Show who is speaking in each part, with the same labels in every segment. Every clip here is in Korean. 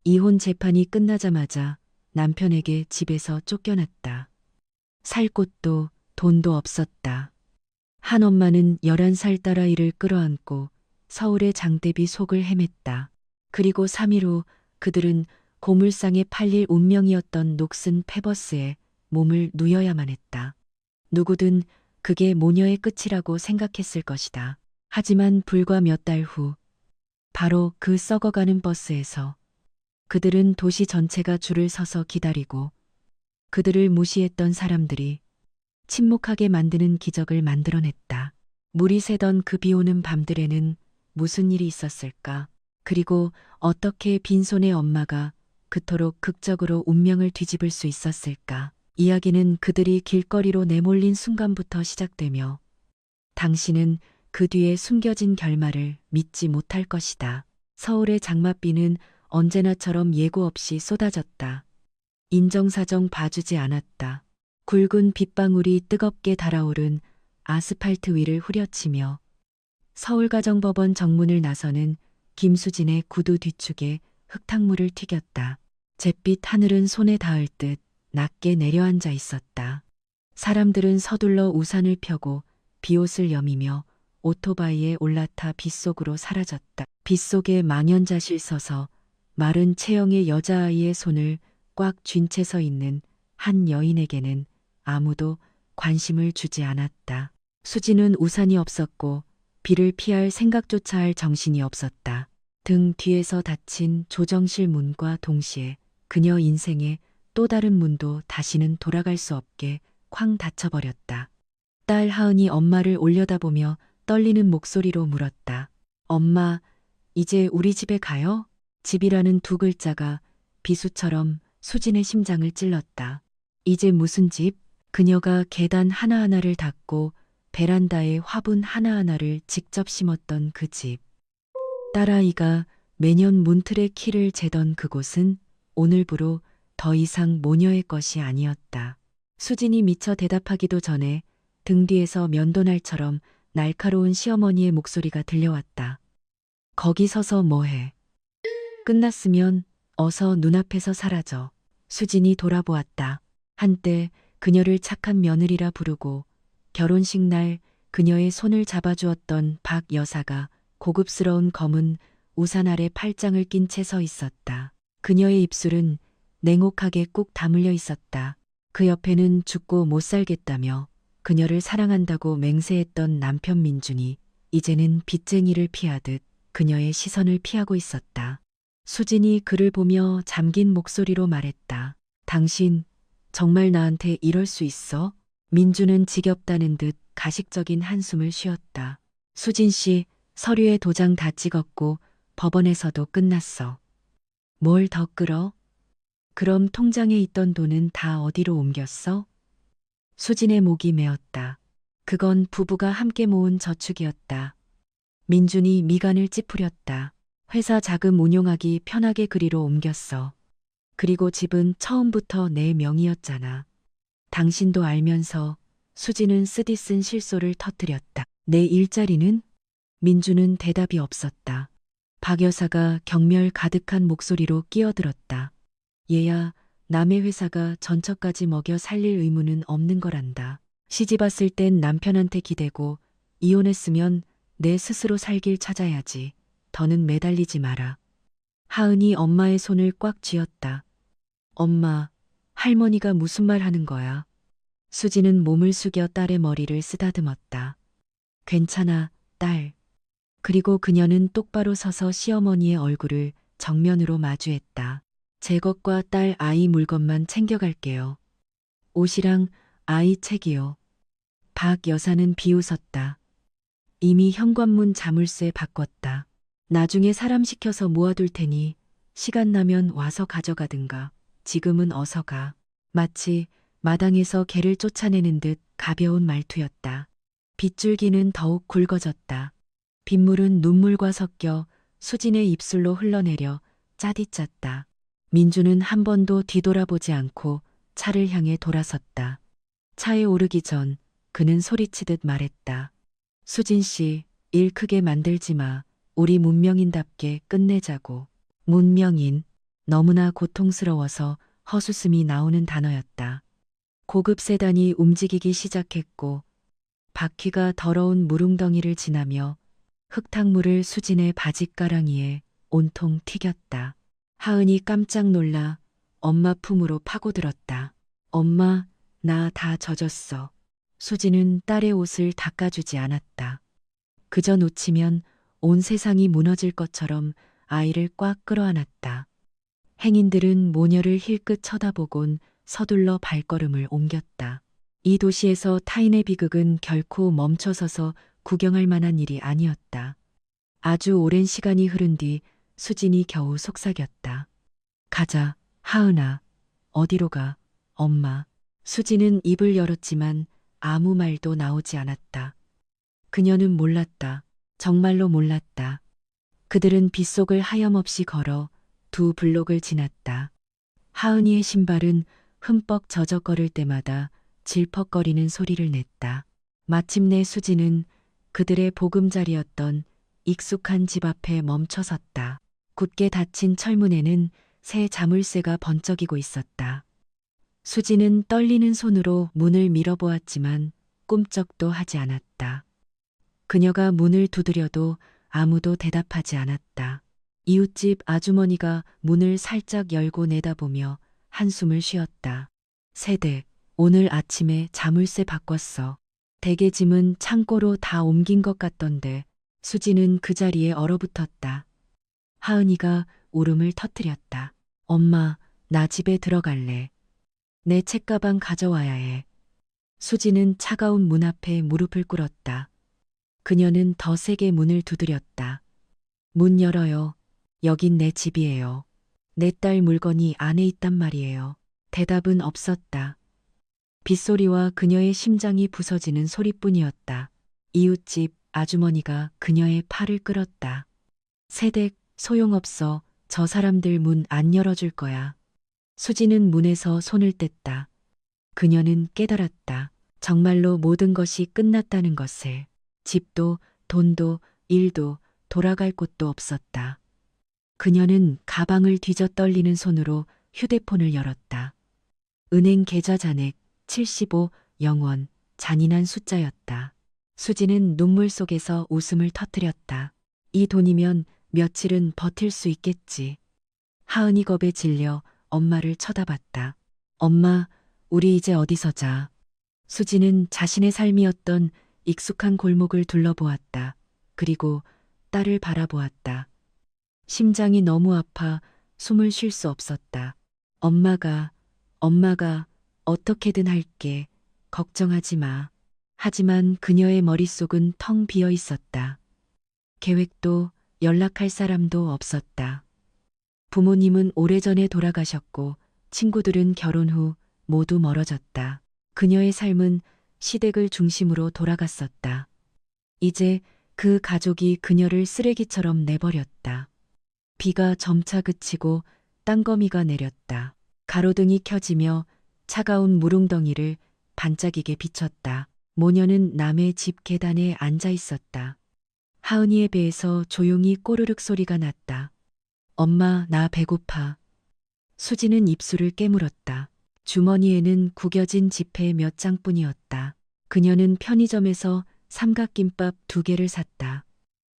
Speaker 1: 이혼 재판이 끝나자마자 남편에게 집에서 쫓겨났다. 살 곳도 돈도 없었다. 한 엄마는 11살 딸아이를 끌어안고 서울의 장대비 속을 헤맸다. 그리고 3일 후 그들은 고물상에 팔릴 운명이었던 녹슨 페버스에 몸을 누여야만 했다. 누구든 그게 모녀의 끝이라고 생각했을 것이다. 하지만 불과 몇 달 후, 바로 그 썩어가는 버스에서 그들은 도시 전체가 줄을 서서 기다리고 그들을 무시했던 사람들이 침묵하게 만드는 기적을 만들어냈다. 물이 새던 그 비 오는 밤들에는 무슨 일이 있었을까? 그리고 어떻게 빈손의 엄마가 그토록 극적으로 운명을 뒤집을 수 있었을까? 이야기는 그들이 길거리로 내몰린 순간부터 시작되며 당신은 그 뒤에 숨겨진 결말을 믿지 못할 것이다. 서울의 장맛비는 언제나처럼 예고 없이 쏟아졌다. 인정사정 봐주지 않았다. 굵은 빗방울이 뜨겁게 달아오른 아스팔트 위를 후려치며 서울가정법원 정문을 나서는 김수진의 구두 뒤축에 흙탕물을 튀겼다. 잿빛 하늘은 손에 닿을 듯 낮게 내려앉아 있었다. 사람들은 서둘러 우산을 펴고 비옷을 여미며 오토바이에 올라타 빗속으로 사라졌다. 빗속에 망연자실 서서 마른 체형의 여자아이의 손을 꽉 쥔 채 서 있는 한 여인에게는 아무도 관심을 주지 않았다. 수지는 우산이 없었고 비를 피할 생각조차 할 정신이 없었다. 등 뒤에서 닫힌 조정실 문과 동시에 그녀 인생의 또 다른 문도 다시는 돌아갈 수 없게 쾅 닫혀버렸다. 딸 하은이 엄마를 올려다보며 떨리는 목소리로 물었다. 엄마, 이제 우리 집에 가요? 집이라는 두 글자가 비수처럼 수진의 심장을 찔렀다. 이제 무슨 집? 그녀가 계단 하나하나를 닦고 베란다에 화분 하나하나를 직접 심었던 그 집. 딸아이가 매년 문틀의 키를 재던 그곳은 오늘부로 더 이상 모녀의 것이 아니었다. 수진이 미처 대답하기도 전에 등 뒤에서 면도날처럼 날카로운 시어머니의 목소리가 들려왔다. 거기 서서 뭐해? 끝났으면 어서 눈앞에서 사라져. 수진이 돌아보았다. 한때 그녀를 착한 며느리라 부르고 결혼식 날 그녀의 손을 잡아주었던 박 여사가 고급스러운 검은 우산 아래 팔짱을 낀 채 서 있었다. 그녀의 입술은 냉혹하게 꾹 다물려 있었다. 그 옆에는 죽고 못 살겠다며 그녀를 사랑한다고 맹세했던 남편 민준이 이제는 빚쟁이를 피하듯 그녀의 시선을 피하고 있었다. 수진이 그를 보며 잠긴 목소리로 말했다. 당신 정말 나한테 이럴 수 있어? 민준은 지겹다는 듯 가식적인 한숨을 쉬었다. 수진 씨, 서류에 도장 다 찍었고 법원에서도 끝났어. 뭘 더 끌어? 그럼 통장에 있던 돈은 다 어디로 옮겼어? 수진의 목이 메었다. 그건 부부가 함께 모은 저축이었다. 민준이 미간을 찌푸렸다. 회사 자금 운용하기 편하게 그리로 옮겼어. 그리고 집은 처음부터 내 명의였잖아. 당신도 알면서 수지는 쓰디쓴 실소를 터뜨렸다. 내 일자리는? 민주는 대답이 없었다. 박 여사가 경멸 가득한 목소리로 끼어들었다. 얘야, 남의 회사가 전처까지 먹여 살릴 의무는 없는 거란다. 시집 왔을 땐 남편한테 기대고 이혼했으면 내 스스로 살 길 찾아야지. 더는 매달리지 마라. 하은이 엄마의 손을 꽉 쥐었다. 엄마, 할머니가 무슨 말 하는 거야? 수지는 몸을 숙여 딸의 머리를 쓰다듬었다. 괜찮아, 딸. 그리고 그녀는 똑바로 서서 시어머니의 얼굴을 정면으로 마주했다. 제 것과 딸 아이 물건만 챙겨갈게요. 옷이랑 아이 책이요. 박 여사는 비웃었다. 이미 현관문 자물쇠 바꿨다. 나중에 사람 시켜서 모아둘 테니 시간 나면 와서 가져가든가. 지금은 어서 가. 마치 마당에서 개를 쫓아내는 듯 가벼운 말투였다. 빗줄기는 더욱 굵어졌다. 빗물은 눈물과 섞여 수진의 입술로 흘러내려 짜디짰다. 민주는 한 번도 뒤돌아보지 않고 차를 향해 돌아섰다. 차에 오르기 전 그는 소리치듯 말했다. 수진 씨, 일 크게 만들지 마. 우리 문명인답게 끝내자고. 문명인. 너무나 고통스러워서 헛웃음이 나오는 단어였다. 고급 세단이 움직이기 시작했고 바퀴가 더러운 물웅덩이를 지나며 흙탕물을 수진의 바짓가랑이에 온통 튀겼다. 하은이 깜짝 놀라 엄마 품으로 파고들었다. 엄마, 나 다 젖었어. 수진은 딸의 옷을 닦아주지 않았다. 그저 놓치면 온 세상이 무너질 것처럼 아이를 꽉 끌어안았다. 행인들은 모녀를 힐끗 쳐다보곤 서둘러 발걸음을 옮겼다. 이 도시에서 타인의 비극은 결코 멈춰서서 구경할 만한 일이 아니었다. 아주 오랜 시간이 흐른 뒤 수진이 겨우 속삭였다. 가자, 하은아. 어디로 가? 엄마. 수진은 입을 열었지만 아무 말도 나오지 않았다. 그녀는 몰랐다. 정말로 몰랐다. 그들은 빗속을 하염없이 걸어 두 블록을 지났다. 하은이의 신발은 흠뻑 젖어거릴 때마다 질퍽거리는 소리를 냈다. 마침내 수진은 그들의 보금자리였던 익숙한 집 앞에 멈춰섰다. 굳게 닫힌 철문에는 새 자물쇠가 번쩍이고 있었다. 수진은 떨리는 손으로 문을 밀어보았지만 꿈쩍도 하지 않았다. 그녀가 문을 두드려도 아무도 대답하지 않았다. 이웃집 아주머니가 문을 살짝 열고 내다보며 한숨을 쉬었다. 세댁, 오늘 아침에 자물쇠 바꿨어. 댁의 짐은 창고로 다 옮긴 것 같던데. 수지는 그 자리에 얼어붙었다. 하은이가 울음을 터뜨렸다. 엄마, 나 집에 들어갈래. 내 책가방 가져와야 해. 수지는 차가운 문 앞에 무릎을 꿇었다. 그녀는 더 세게 문을 두드렸다. 문 열어요. 여긴 내 집이에요. 내 딸 물건이 안에 있단 말이에요. 대답은 없었다. 빗소리와 그녀의 심장이 부서지는 소리뿐이었다. 이웃집 아주머니가 그녀의 팔을 끌었다. 세댁, 소용없어. 저 사람들 문 안 열어줄 거야. 수지는 문에서 손을 뗐다. 그녀는 깨달았다. 정말로 모든 것이 끝났다는 것을. 집도, 돈도, 일도, 돌아갈 곳도 없었다. 그녀는 가방을 뒤져 떨리는 손으로 휴대폰을 열었다. 은행 계좌 잔액 75,000원, 잔인한 숫자였다. 수지는 눈물 속에서 웃음을 터뜨렸다. 이 돈이면 며칠은 버틸 수 있겠지. 하은이 겁에 질려 엄마를 쳐다봤다. 엄마, 우리 이제 어디서 자? 수지는 자신의 삶이었던 익숙한 골목을 둘러보았다. 그리고 딸을 바라보았다. 심장이 너무 아파 숨을 쉴 수 없었다. 엄마가 어떻게든 할게. 걱정하지 마. 하지만 그녀의 머릿속은 텅 비어 있었다. 계획도 연락할 사람도 없었다. 부모님은 오래전에 돌아가셨고 친구들은 결혼 후 모두 멀어졌다. 그녀의 삶은 시댁을 중심으로 돌아갔었다. 이제 그 가족이 그녀를 쓰레기처럼 내버렸다. 비가 점차 그치고 땅거미가 내렸다. 가로등이 켜지며 차가운 물웅덩이를 반짝이게 비쳤다. 모녀는 남의 집 계단에 앉아 있었다. 하은이의 배에서 조용히 꼬르륵 소리가 났다. 엄마, 나 배고파. 수지는 입술을 깨물었다. 주머니에는 구겨진 지폐 몇 장뿐이었다. 그녀는 편의점에서 삼각김밥 2개를 샀다.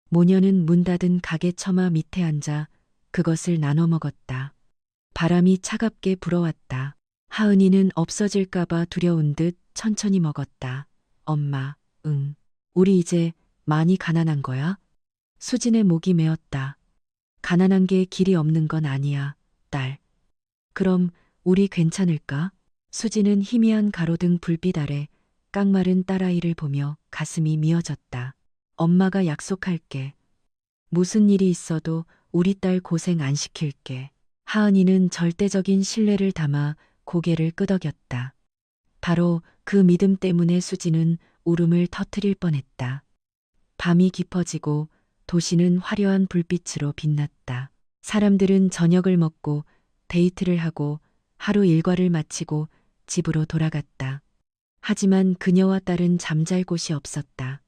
Speaker 1: 모녀는 문 닫은 가게 처마 밑에 앉아 그것을 나눠 먹었다. 바람이 차갑게 불어왔다. 하은이는 없어질까봐 두려운 듯 천천히 먹었다. 엄마, 응. 우리 이제 많이 가난한 거야? 수진의 목이 메었다. 가난한 게 길이 없는 건 아니야, 딸. 그럼 우리 괜찮을까? 수진은 희미한 가로등 불빛 아래 깡마른 딸아이를 보며 가슴이 미어졌다. 엄마가 약속할게. 무슨 일이 있어도 우리 딸 고생 안 시킬게. 하은이는 절대적인 신뢰를 담아 고개를 끄덕였다. 바로 그 믿음 때문에 수지는 울음을 터뜨릴 뻔했다. 밤이 깊어지고 도시는 화려한 불빛으로 빛났다. 사람들은 저녁을 먹고 데이트를 하고 하루 일과를 마치고 집으로 돌아갔다. 하지만 그녀와 딸은 잠잘 곳이 없었다.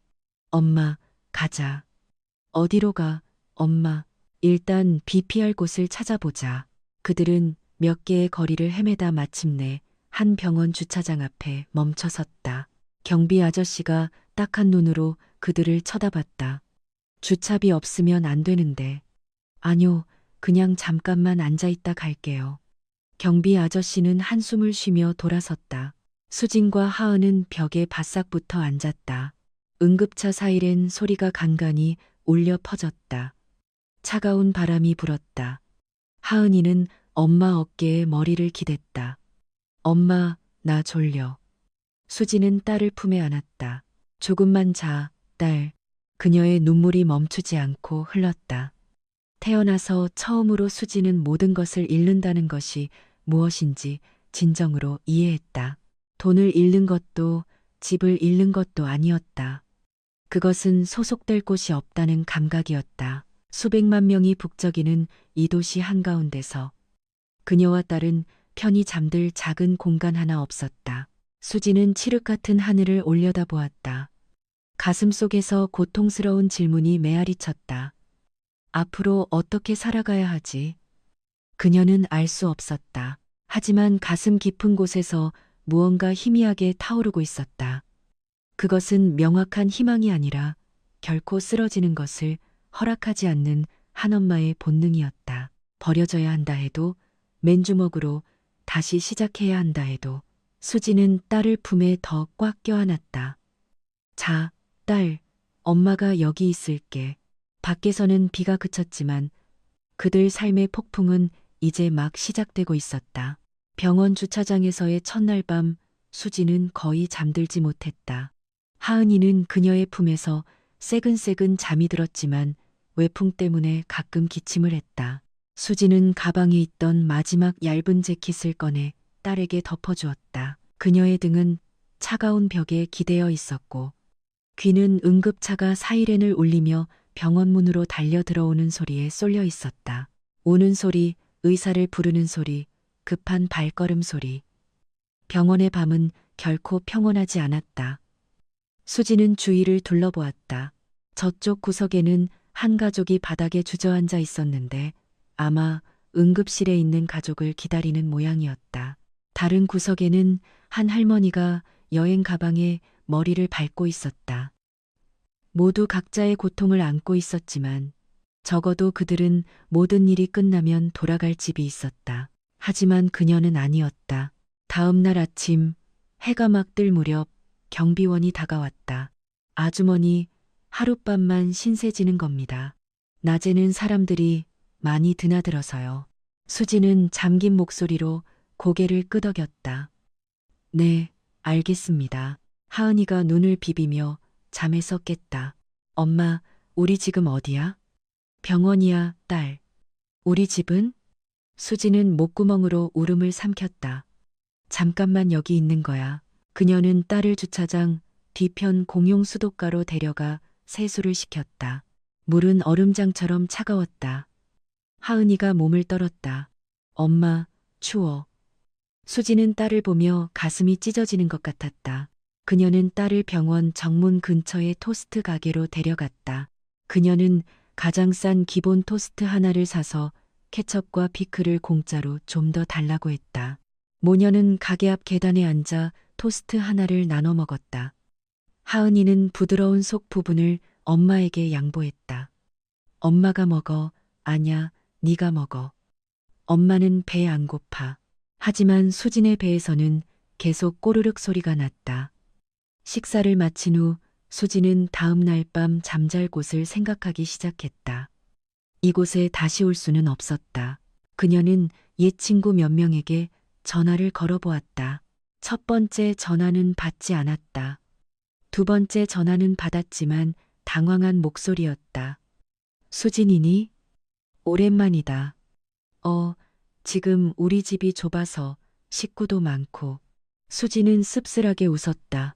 Speaker 1: 엄마, 가자. 어디로 가, 엄마? 일단 비 피할 곳을 찾아보자. 그들은 몇 개의 거리를 헤매다 마침내 한 병원 주차장 앞에 멈춰 섰다. 경비 아저씨가 딱한 눈으로 그들을 쳐다봤다. 주차비 없으면 안 되는데. 아뇨, 그냥 잠깐만 앉아있다 갈게요. 경비 아저씨는 한숨을 쉬며 돌아섰다. 수진과 하은은 벽에 바싹 붙어 앉았다. 응급차 사이렌 소리가 간간히 울려 퍼졌다. 차가운 바람이 불었다. 하은이는 엄마 어깨에 머리를 기댔다. 엄마, 나 졸려. 수지는 딸을 품에 안았다. 조금만 자, 딸. 그녀의 눈물이 멈추지 않고 흘렀다. 태어나서 처음으로 수지는 모든 것을 잃는다는 것이 무엇인지 진정으로 이해했다. 돈을 잃는 것도 집을 잃는 것도 아니었다. 그것은 소속될 곳이 없다는 감각이었다. 수백만 명이 북적이는 이 도시 한가운데서 그녀와 딸은 편히 잠들 작은 공간 하나 없었다. 수지는 칠흑 같은 하늘을 올려다보았다. 가슴 속에서 고통스러운 질문이 메아리쳤다. 앞으로 어떻게 살아가야 하지? 그녀는 알 수 없었다. 하지만 가슴 깊은 곳에서 무언가 희미하게 타오르고 있었다. 그것은 명확한 희망이 아니라 결코 쓰러지는 것을 허락하지 않는 한 엄마의 본능이었다. 버려져야 한다 해도, 맨주먹으로 다시 시작해야 한다 해도 수지는 딸을 품에 더 꽉 껴안았다. 자, 딸, 엄마가 여기 있을게. 밖에서는 비가 그쳤지만 그들 삶의 폭풍은 이제 막 시작되고 있었다. 병원 주차장에서의 첫날 밤 수지는 거의 잠들지 못했다. 하은이는 그녀의 품에서 새근새근 잠이 들었지만 외풍 때문에 가끔 기침을 했다. 수지는 가방에 있던 마지막 얇은 재킷을 꺼내 딸에게 덮어주었다. 그녀의 등은 차가운 벽에 기대어 있었고 귀는 응급차가 사이렌을 울리며 병원 문으로 달려 들어오는 소리에 쏠려 있었다. 우는 소리, 의사를 부르는 소리, 급한 발걸음 소리. 병원의 밤은 결코 평온하지 않았다. 수지는 주위를 둘러보았다. 저쪽 구석에는 한 가족이 바닥에 주저앉아 있었는데 아마 응급실에 있는 가족을 기다리는 모양이었다. 다른 구석에는 한 할머니가 여행 가방에 머리를 밟고 있었다. 모두 각자의 고통을 안고 있었지만 적어도 그들은 모든 일이 끝나면 돌아갈 집이 있었다. 하지만 그녀는 아니었다. 다음 날 아침 해가 막 뜰 무렵 경비원이 다가왔다. 아주머니, 하룻밤만 신세 지는 겁니다. 낮에는 사람들이 많이 드나들어서요. 수지는 잠긴 목소리로 고개를 끄덕였다. 네, 알겠습니다. 하은이가 눈을 비비며 잠에서 깼다. 엄마, 우리 지금 어디야? 병원이야, 딸. 우리 집은? 수지는 목구멍으로 울음을 삼켰다. 잠깐만 여기 있는 거야. 그녀는 딸을 주차장 뒤편 공용 수도가로 데려가 세수를 시켰다. 물은 얼음장처럼 차가웠다. 하은이가 몸을 떨었다. 엄마, 추워. 수지는 딸을 보며 가슴이 찢어지는 것 같았다. 그녀는 딸을 병원 정문 근처의 토스트 가게로 데려갔다. 그녀는 가장 싼 기본 토스트 하나를 사서 케첩과 피클을 공짜로 좀 더 달라고 했다. 모녀는 가게 앞 계단에 앉아 토스트 하나를 나눠 먹었다. 하은이는 부드러운 속 부분을 엄마에게 양보했다. 엄마가 먹어. 아냐, 네가 먹어. 엄마는 배 안 고파. 하지만 수진의 배에서는 계속 꼬르륵 소리가 났다. 식사를 마친 후 수지는 다음 날 밤 잠잘 곳을 생각하기 시작했다. 이곳에 다시 올 수는 없었다. 그녀는 옛 친구 몇 명에게 전화를 걸어보았다. 첫 번째 전화는 받지 않았다. 두 번째 전화는 받았지만 당황한 목소리였다. 수진이니? 오랜만이다. 지금 우리 집이 좁아서 식구도 많고. 수지는 씁쓸하게 웃었다.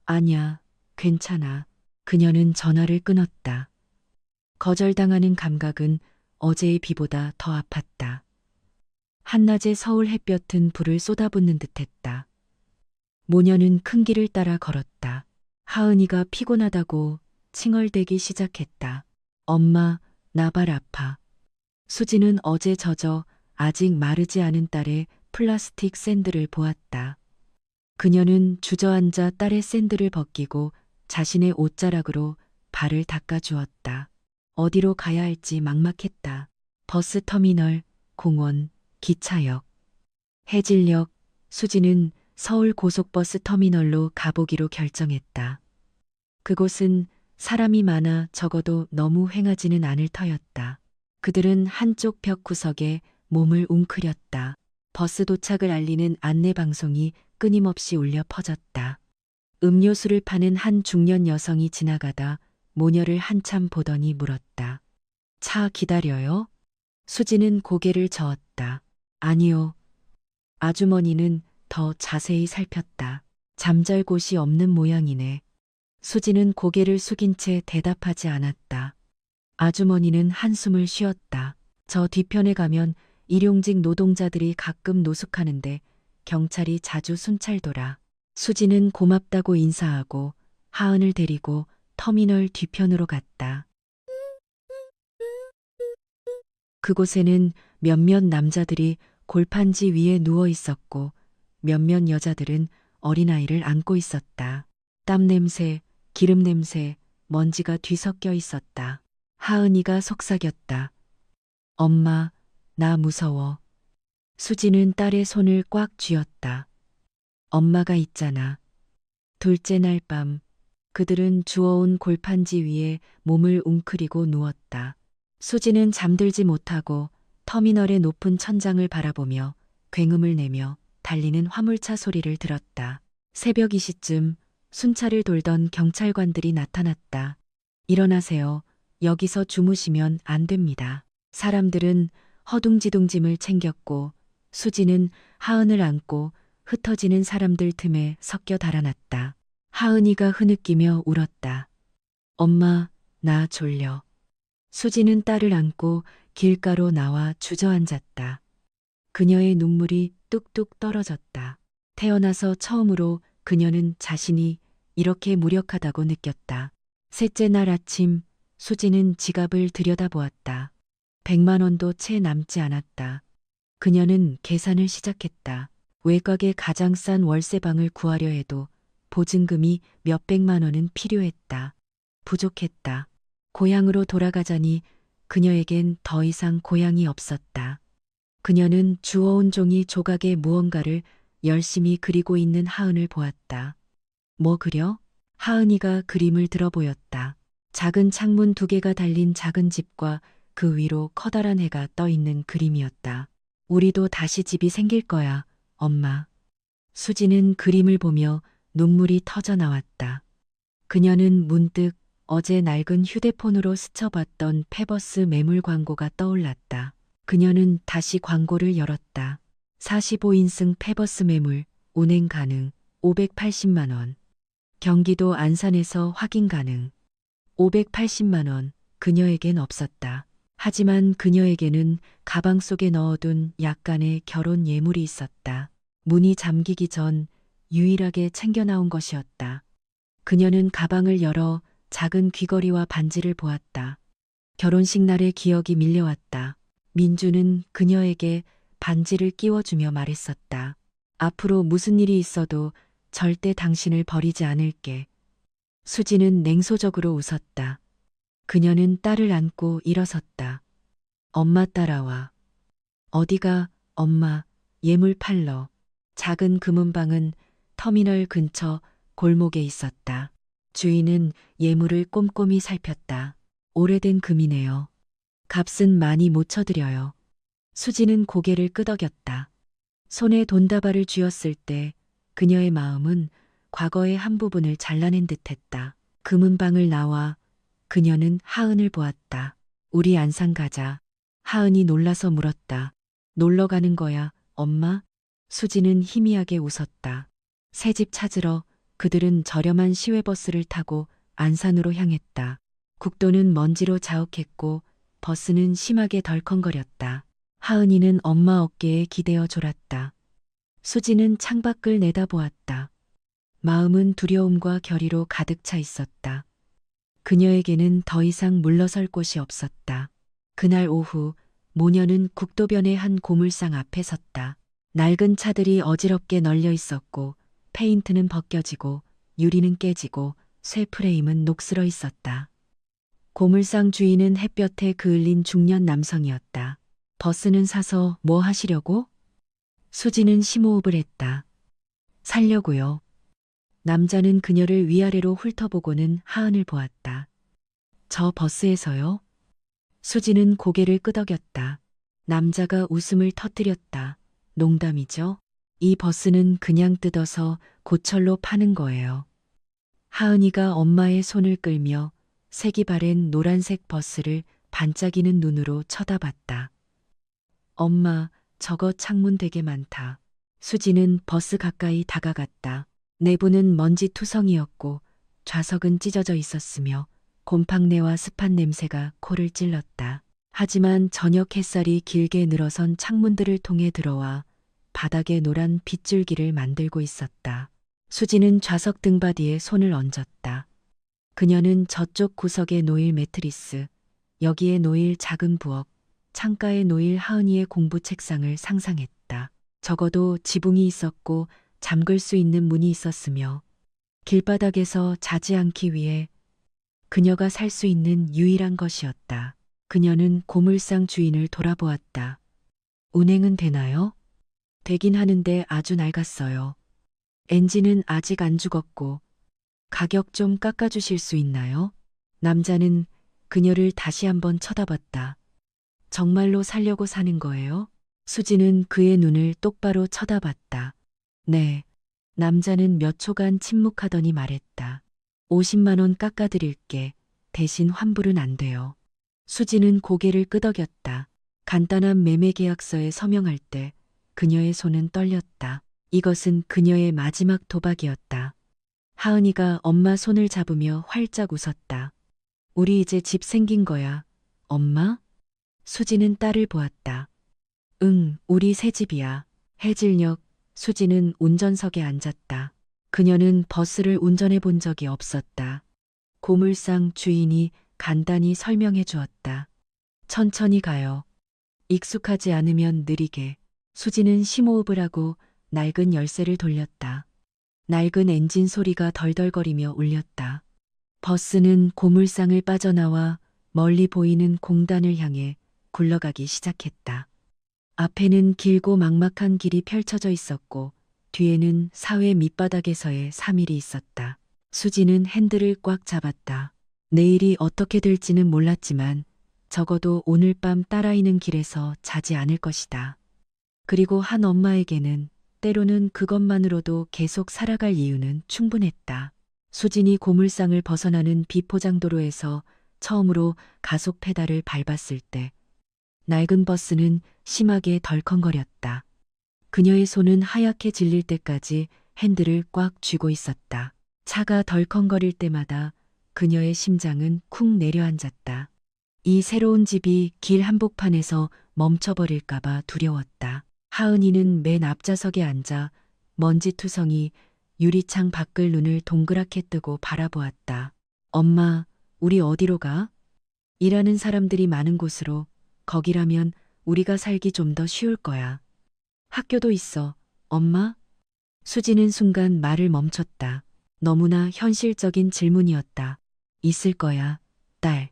Speaker 1: 아냐, 괜찮아. 그녀는 전화를 끊었다. 거절당하는 감각은 어제의 비보다 더 아팠다. 한낮에 서울 햇볕은 불을 쏟아붓는 듯했다. 모녀는 큰 길을 따라 걸었다. 하은이가 피곤하다고 칭얼대기 시작했다. 엄마, 나 발 아파. 수지는 어제 젖어 아직 마르지 않은 딸의 플라스틱 샌들을 보았다. 그녀는 주저앉아 딸의 샌들을 벗기고 자신의 옷자락으로 발을 닦아주었다. 어디로 가야 할지 막막했다. 버스 터미널, 공원, 기차역, 해질녘. 수지는 서울 고속버스 터미널로 가보기로 결정했다. 그곳은 사람이 많아 적어도 너무 횡하지는 않을 터였다. 그들은 한쪽 벽 구석에 몸을 웅크렸다. 버스 도착을 알리는 안내 방송이 끊임없이 울려 퍼졌다. 음료수를 파는 한 중년 여성이 지나가다 모녀를 한참 보더니 물었다. 차 기다려요? 수지는 고개를 저었다. 아니요. 아주머니는 더 자세히 살폈다. 잠잘 곳이 없는 모양이네. 수지는 고개를 숙인 채 대답하지 않았다. 아주머니는 한숨을 쉬었다. 저 뒤편에 가면 일용직 노동자들이 가끔 노숙하는데 경찰이 자주 순찰돌아. 수지는 고맙다고 인사하고 하은을 데리고 터미널 뒤편으로 갔다. 그곳에는 몇몇 남자들이 골판지 위에 누워 있었고 몇몇 여자들은 어린아이를 안고 있었다. 땀 냄새, 기름 냄새, 먼지가 뒤섞여 있었다. 하은이가 속삭였다. 엄마, 나 무서워. 수지는 딸의 손을 꽉 쥐었다. 엄마가 있잖아. 둘째 날 밤, 그들은 주워온 골판지 위에 몸을 웅크리고 누웠다. 수지는 잠들지 못하고 터미널의 높은 천장을 바라보며 굉음을 내며 달리는 화물차 소리를 들었다. 새벽 2시쯤 순찰을 돌던 경찰관들이 나타났다. 일어나세요. 여기서 주무시면 안 됩니다. 사람들은 허둥지둥 짐을 챙겼고 수지는 하은을 안고 흩어지는 사람들 틈에 섞여 달아났다. 하은이가 흐느끼며 울었다. 엄마, 나 졸려. 수지는 딸을 안고 길가로 나와 주저앉았다. 그녀의 눈물이 뚝뚝 떨어졌다. 태어나서 처음으로 그녀는 자신이 이렇게 무력하다고 느꼈다. 셋째 날 아침 수지는 지갑을 들여다보았다. 100만 원도 채 남지 않았다. 그녀는 계산을 시작했다. 외곽의 가장 싼 월세방을 구하려 해도 보증금이 몇백만 원은 필요했다. 부족했다. 고향으로 돌아가자니 그녀에겐 더 이상 고향이 없었다. 그녀는 주워온 종이 조각에 무언가를 열심히 그리고 있는 하은을 보았다. 뭐 그려? 하은이가 그림을 들어 보였다. 작은 창문 2개가 달린 작은 집과 그 위로 커다란 해가 떠 있는 그림이었다. 우리도 다시 집이 생길 거야, 엄마. 수지는 그림을 보며 눈물이 터져 나왔다. 그녀는 문득 어제 낡은 휴대폰으로 스쳐봤던 페버스 매물 광고가 떠올랐다. 그녀는 다시 광고를 열었다. 45인승 페버스 매물, 운행 가능, 580만 원. 경기도 안산에서 확인 가능. 580만 원, 그녀에겐 없었다. 하지만 그녀에게는 가방 속에 넣어둔 약간의 결혼 예물이 있었다. 문이 잠기기 전 유일하게 챙겨 나온 것이었다. 그녀는 가방을 열어 작은 귀걸이와 반지를 보았다. 결혼식 날의 기억이 밀려왔다. 민주는 그녀에게 반지를 끼워주며 말했었다. 앞으로 무슨 일이 있어도 절대 당신을 버리지 않을게. 수지는 냉소적으로 웃었다. 그녀는 딸을 안고 일어섰다. 엄마 따라와. 어디가, 엄마? 예물 팔러. 작은 금은방은 터미널 근처 골목에 있었다. 주인은 예물을 꼼꼼히 살폈다. 오래된 금이네요. 값은 많이 못 쳐드려요. 수지는 고개를 끄덕였다. 손에 돈다발을 쥐었을 때 그녀의 마음은 과거의 한 부분을 잘라낸 듯했다. 금은방을 나와 그녀는 하은을 보았다. 우리 안산 가자. 하은이 놀라서 물었다. 놀러 가는 거야, 엄마? 수지는 희미하게 웃었다. 새 집 찾으러 그들은 저렴한 시외버스를 타고 안산으로 향했다. 국도는 먼지로 자욱했고 버스는 심하게 덜컹거렸다. 하은이는 엄마 어깨에 기대어 졸았다. 수지는 창밖을 내다보았다. 마음은 두려움과 결의로 가득 차 있었다. 그녀에게는 더 이상 물러설 곳이 없었다. 그날 오후 모녀는 국도변의 한 고물상 앞에 섰다. 낡은 차들이 어지럽게 널려 있었고 페인트는 벗겨지고 유리는 깨지고 쇠 프레임은 녹슬어 있었다. 고물상 주인은 햇볕에 그을린 중년 남성이었다. 버스는 사서 뭐 하시려고? 수지는 심호흡을 했다. 살려고요. 남자는 그녀를 위아래로 훑어보고는 하은을 보았다. 저 버스에서요? 수지는 고개를 끄덕였다. 남자가 웃음을 터뜨렸다. 농담이죠? 이 버스는 그냥 뜯어서 고철로 파는 거예요. 하은이가 엄마의 손을 끌며 색이 바랜 노란색 버스를 반짝이는 눈으로 쳐다봤다. 엄마, 저거 창문 되게 많다. 수지는 버스 가까이 다가갔다. 내부는 먼지 투성이었고 좌석은 찢어져 있었으며 곰팡내와 습한 냄새가 코를 찔렀다. 하지만 저녁 햇살이 길게 늘어선 창문들을 통해 들어와 바닥에 노란 빗줄기를 만들고 있었다. 수지는 좌석 등받이에 손을 얹었다. 그녀는 저쪽 구석에 놓일 매트리스, 여기에 놓일 작은 부엌, 창가에 놓일 하은이의 공부 책상을 상상했다. 적어도 지붕이 있었고 잠글 수 있는 문이 있었으며 길바닥에서 자지 않기 위해 그녀가 살 수 있는 유일한 것이었다. 그녀는 고물상 주인을 돌아보았다. 운행은 되나요? 되긴 하는데 아주 낡았어요. 엔진은 아직 안 죽었고 가격 좀 깎아주실 수 있나요? 남자는 그녀를 다시 한번 쳐다봤다. 정말로 살려고 사는 거예요? 수지는 그의 눈을 똑바로 쳐다봤다. 네. 남자는 몇 초간 침묵하더니 말했다. 50만 원 깎아드릴게. 대신 환불은 안 돼요. 수지는 고개를 끄덕였다. 간단한 매매 계약서에 서명할 때 그녀의 손은 떨렸다. 이것은 그녀의 마지막 도박이었다. 하은이가 엄마 손을 잡으며 활짝 웃었다. 우리 이제 집 생긴 거야. 엄마? 수지는 딸을 보았다. 응, 우리 새 집이야. 해질녘 수지는 운전석에 앉았다. 그녀는 버스를 운전해 본 적이 없었다. 고물상 주인이 간단히 설명해 주었다. 천천히 가요. 익숙하지 않으면 느리게. 수지는 심호흡을 하고 낡은 열쇠를 돌렸다. 낡은 엔진 소리가 덜덜거리며 울렸다. 버스는 고물상을 빠져나와 멀리 보이는 공단을 향해 굴러가기 시작했다. 앞에는 길고 막막한 길이 펼쳐져 있었고 뒤에는 사회 밑바닥에서의 사밀이 있었다. 수지는 핸들을 꽉 잡았다. 내일이 어떻게 될지는 몰랐지만 적어도 오늘 밤 딸아이는 길에서 자지 않을 것이다. 그리고 한 엄마에게는 때로는 그것만으로도 계속 살아갈 이유는 충분했다. 수진이 고물상을 벗어나는 비포장도로에서 처음으로 가속 페달을 밟았을 때 낡은 버스는 심하게 덜컹거렸다. 그녀의 손은 하얗게 질릴 때까지 핸들을 꽉 쥐고 있었다. 차가 덜컹거릴 때마다 그녀의 심장은 쿵 내려앉았다. 이 새로운 집이 길 한복판에서 멈춰버릴까봐 두려웠다. 하은이는 맨 앞좌석에 앉아 먼지투성이 유리창 밖을 눈을 동그랗게 뜨고 바라보았다. 엄마, 우리 어디로 가? 일하는 사람들이 많은 곳으로. 거기라면 우리가 살기 좀 더 쉬울 거야. 학교도 있어. 엄마? 수지는 순간 말을 멈췄다. 너무나 현실적인 질문이었다. 있을 거야, 딸.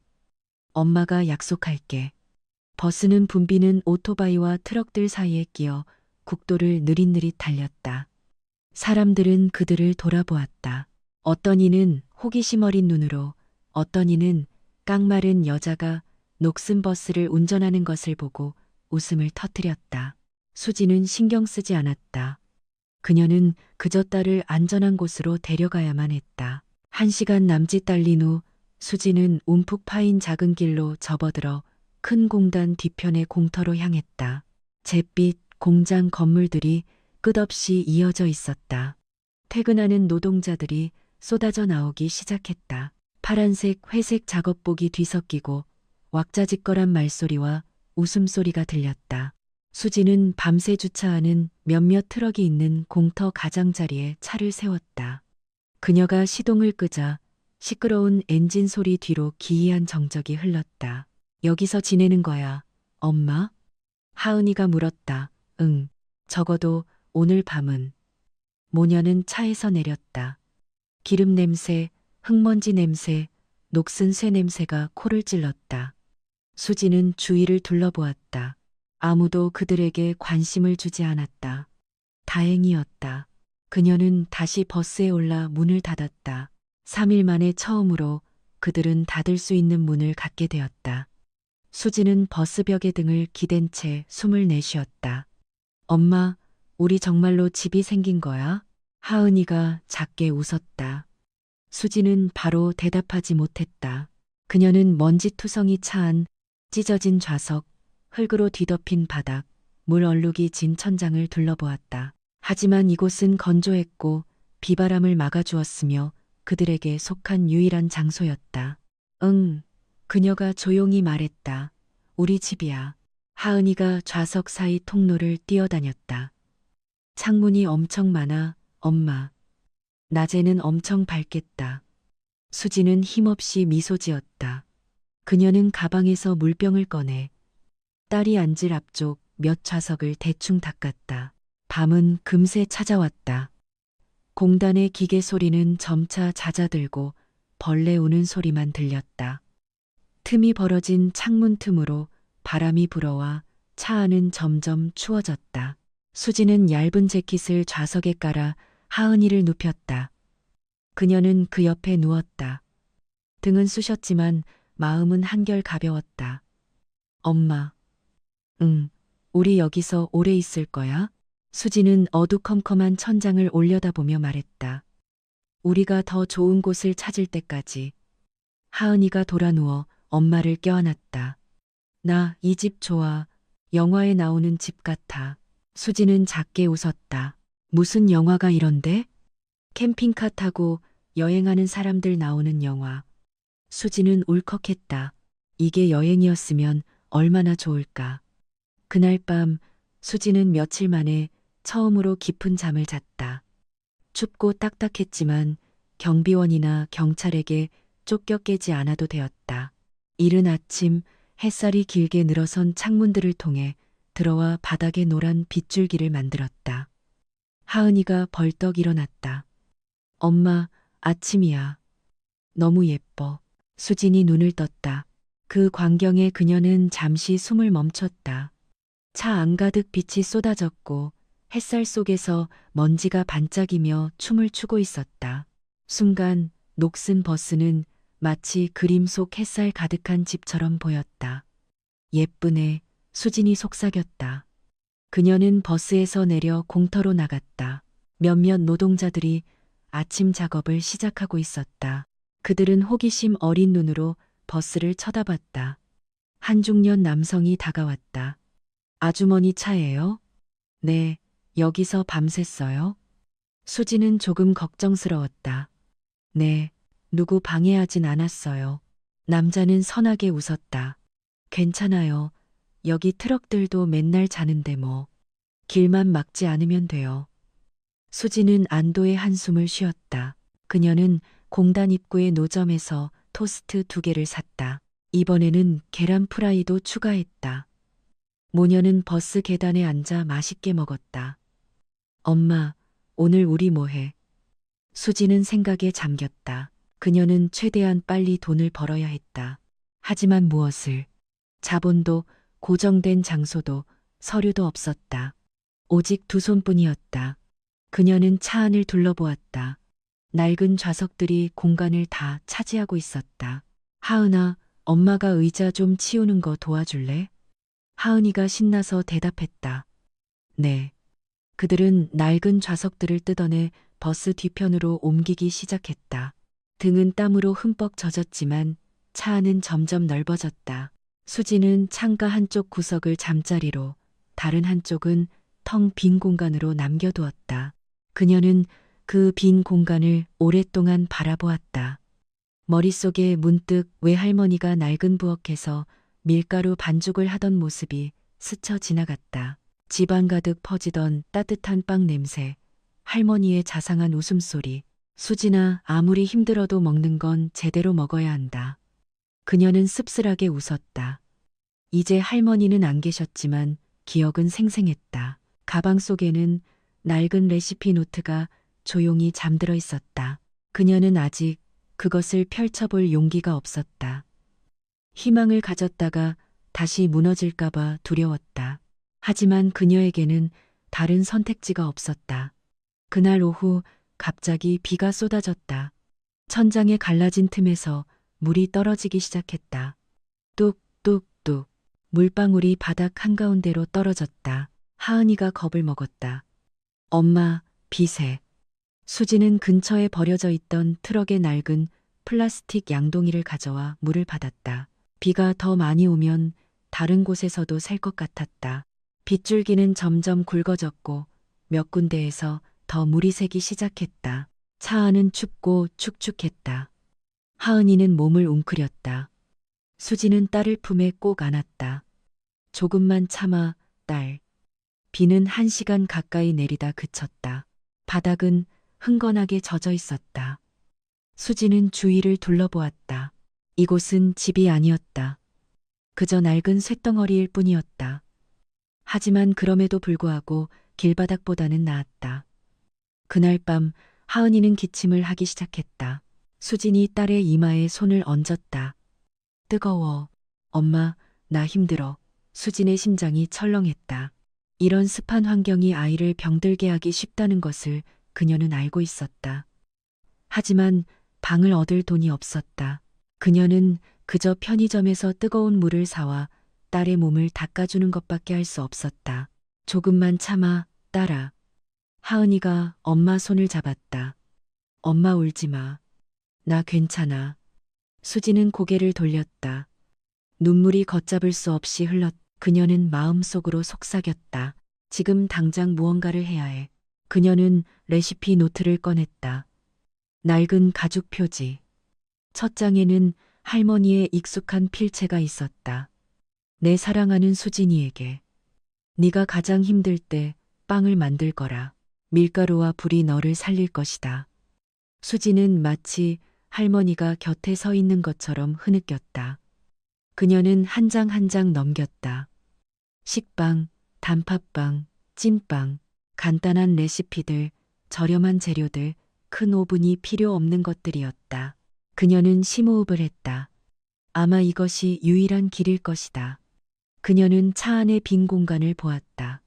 Speaker 1: 엄마가 약속할게. 버스는 붐비는 오토바이와 트럭들 사이에 끼어 국도를 느릿느릿 달렸다. 사람들은 그들을 돌아보았다. 어떤 이는 호기심 어린 눈으로, 어떤 이는 깡마른 여자가 녹슨 버스를 운전하는 것을 보고 웃음을 터뜨렸다. 수지는 신경 쓰지 않았다. 그녀는 그저 딸을 안전한 곳으로 데려가야만 했다. 1시간 남짓 달린 후 수지는 움푹 파인 작은 길로 접어들어 큰 공단 뒤편의 공터로 향했다. 잿빛 공장 건물들이 끝없이 이어져 있었다. 퇴근하는 노동자들이 쏟아져 나오기 시작했다. 파란색, 회색 작업복이 뒤섞이고 왁자지껄한 말소리와 웃음소리가 들렸다. 수지는 밤새 주차하는 몇몇 트럭이 있는 공터 가장자리에 차를 세웠다. 그녀가 시동을 끄자 시끄러운 엔진 소리 뒤로 기이한 정적이 흘렀다. 여기서 지내는 거야, 엄마? 하은이가 물었다. 응, 적어도 오늘 밤은. 모녀는 차에서 내렸다. 기름 냄새, 흙먼지 냄새, 녹슨 쇠 냄새가 코를 찔렀다. 수지는 주위를 둘러보았다. 아무도 그들에게 관심을 주지 않았다. 다행이었다. 그녀는 다시 버스에 올라 문을 닫았다. 3일 만에 처음으로 그들은 닫을 수 있는 문을 갖게 되었다. 수지는 버스벽에 등을 기댄 채 숨을 내쉬었다. 엄마, 우리 정말로 집이 생긴 거야? 하은이가 작게 웃었다. 수지는 바로 대답하지 못했다. 그녀는 먼지투성이 차안, 찢어진 좌석, 흙으로 뒤덮인 바닥, 물 얼룩이 진 천장을 둘러보았다. 하지만 이곳은 건조했고 비바람을 막아주었으며 그들에게 속한 유일한 장소였다. 응, 그녀가 조용히 말했다. 우리 집이야. 하은이가 좌석 사이 통로를 뛰어다녔다. 창문이 엄청 많아, 엄마. 낮에는 엄청 밝겠다. 수지는 힘없이 미소 지었다. 그녀는 가방에서 물병을 꺼내 딸이 앉을 앞쪽 몇 좌석을 대충 닦았다. 밤은 금세 찾아왔다. 공단의 기계 소리는 점차 잦아들고 벌레 우는 소리만 들렸다. 틈이 벌어진 창문 틈으로 바람이 불어와 차 안은 점점 추워졌다. 수지는 얇은 재킷을 좌석에 깔아 하은이를 눕혔다. 그녀는 그 옆에 누웠다. 등은 쑤셨지만 마음은 한결 가벼웠다. 엄마. 응, 우리 여기서 오래 있을 거야? 수지는 어두컴컴한 천장을 올려다보며 말했다. 우리가 더 좋은 곳을 찾을 때까지. 하은이가 돌아누워 엄마를 껴안았다. 나 이 집 좋아. 영화에 나오는 집 같아. 수지는 작게 웃었다. 무슨 영화가 이런데? 캠핑카 타고 여행하는 사람들 나오는 영화. 수지는 울컥했다. 이게 여행이었으면 얼마나 좋을까. 그날 밤 수지는 며칠 만에 처음으로 깊은 잠을 잤다. 춥고 딱딱했지만 경비원이나 경찰에게 쫓겨 깨지 않아도 되었다. 이른 아침 햇살이 길게 늘어선 창문들을 통해 들어와 바닥에 노란 빗줄기를 만들었다. 하은이가 벌떡 일어났다. 엄마, 아침이야. 너무 예뻐. 수진이 눈을 떴다. 그 광경에 그녀는 잠시 숨을 멈췄다. 차 안가득 빛이 쏟아졌고 햇살 속에서 먼지가 반짝이며 춤을 추고 있었다. 순간 녹슨 버스는 마치 그림 속 햇살 가득한 집처럼 보였다. 예쁘네. 수진이 속삭였다. 그녀는 버스에서 내려 공터로 나갔다. 몇몇 노동자들이 아침 작업을 시작하고 있었다. 그들은 호기심 어린 눈으로 버스를 쳐다봤다. 한 중년 남성이 다가왔다. 아주머니 차예요? 네, 여기서 밤샜어요? 수지는 조금 걱정스러웠다. 네, 누구 방해하진 않았어요. 남자는 선하게 웃었다. 괜찮아요. 여기 트럭들도 맨날 자는데 뭐. 길만 막지 않으면 돼요. 수지는 안도의 한숨을 쉬었다. 그녀는 공단 입구의 노점에서 토스트 2개를 샀다. 이번에는 계란 프라이도 추가했다. 모녀는 버스 계단에 앉아 맛있게 먹었다. 엄마, 오늘 우리 뭐 해? 수지는 생각에 잠겼다. 그녀는 최대한 빨리 돈을 벌어야 했다. 하지만 무엇을? 자본도 고정된 장소도 서류도 없었다. 오직 두 손뿐이었다. 그녀는 차 안을 둘러보았다. 낡은 좌석들이 공간을 다 차지하고 있었다. 하은아, 엄마가 의자 좀 치우는 거 도와줄래? 하은이가 신나서 대답했다. 네. 그들은 낡은 좌석들을 뜯어내 버스 뒤편으로 옮기기 시작했다. 등은 땀으로 흠뻑 젖었지만 차 안은 점점 넓어졌다. 수지는 창가 한쪽 구석을 잠자리로, 다른 한쪽은 텅 빈 공간으로 남겨두었다. 그녀는 그 빈 공간을 오랫동안 바라보았다. 머릿속에 문득 외할머니가 낡은 부엌에서 밀가루 반죽을 하던 모습이 스쳐 지나갔다. 집안 가득 퍼지던 따뜻한 빵 냄새, 할머니의 자상한 웃음소리. 수지나 아무리 힘들어도 먹는 건 제대로 먹어야 한다. 그녀는 씁쓸하게 웃었다. 이제 할머니는 안 계셨지만 기억은 생생했다. 가방 속에는 낡은 레시피 노트가 조용히 잠들어 있었다. 그녀는 아직 그것을 펼쳐볼 용기가 없었다. 희망을 가졌다가 다시 무너질까봐 두려웠다. 하지만 그녀에게는 다른 선택지가 없었다. 그날 오후 갑자기 비가 쏟아졌다. 천장에 갈라진 틈에서 물이 떨어지기 시작했다. 뚝뚝뚝 물방울이 바닥 한가운데로 떨어졌다. 하은이가 겁을 먹었다. 엄마, 비세. 수지는 근처에 버려져 있던 트럭의 낡은 플라스틱 양동이를 가져와 물을 받았다. 비가 더 많이 오면 다른 곳에서도 셀 것 같았다. 빗줄기는 점점 굵어졌고 몇 군데에서 더 물이 새기 시작했다. 차 안은 춥고 축축했다. 하은이는 몸을 웅크렸다. 수지는 딸을 품에 꼭 안았다. 조금만 참아, 딸. 비는 1시간 가까이 내리다 그쳤다. 바닥은 흥건하게 젖어 있었다. 수지는 주위를 둘러보았다. 이곳은 집이 아니었다. 그저 낡은 쇳덩어리일 뿐이었다. 하지만 그럼에도 불구하고 길바닥보다는 나았다. 그날 밤 하은이는 기침을 하기 시작했다. 수진이 딸의 이마에 손을 얹었다. 뜨거워. 엄마, 나 힘들어. 수진의 심장이 철렁했다. 이런 습한 환경이 아이를 병들게 하기 쉽다는 것을 그녀는 알고 있었다. 하지만 방을 얻을 돈이 없었다. 그녀는 그저 편의점에서 뜨거운 물을 사와 딸의 몸을 닦아주는 것밖에 할 수 없었다. 조금만 참아, 딸아. 하은이가 엄마 손을 잡았다. 엄마 울지 마. 나 괜찮아. 수지는 고개를 돌렸다. 눈물이 걷잡을 수 없이 흘렀다. 그녀는 마음속으로 속삭였다. 지금 당장 무언가를 해야 해. 그녀는 레시피 노트를 꺼냈다. 낡은 가죽 표지. 첫 장에는 할머니의 익숙한 필체가 있었다. 내 사랑하는 수진이에게. 네가 가장 힘들 때 빵을 만들 거라. 밀가루와 불이 너를 살릴 것이다. 수지는 마치 할머니가 곁에 서 있는 것처럼 흐느꼈다. 그녀는 한 장 한 장 넘겼다. 식빵, 단팥빵, 찐빵, 간단한 레시피들, 저렴한 재료들, 큰 오븐이 필요 없는 것들이었다. 그녀는 심호흡을 했다. 아마 이것이 유일한 길일 것이다. 그녀는 차 안의 빈 공간을 보았다.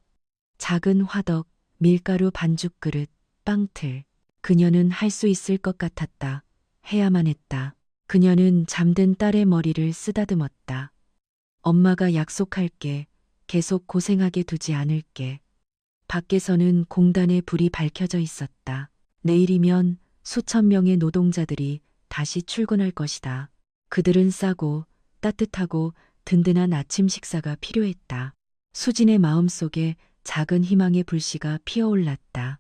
Speaker 1: 작은 화덕, 밀가루 반죽 그릇, 빵틀. 그녀는 할 수 있을 것 같았다. 해야만 했다. 그녀는 잠든 딸의 머리를 쓰다듬었다. 엄마가 약속할게. 계속 고생하게 두지 않을게. 밖에서는 공단의 불이 밝혀져 있었다. 내일이면 수천 명의 노동자들이 다시 출근할 것이다. 그들은 싸고 따뜻하고 든든한 아침 식사가 필요했다. 수진의 마음속에 작은 희망의 불씨가 피어올랐다.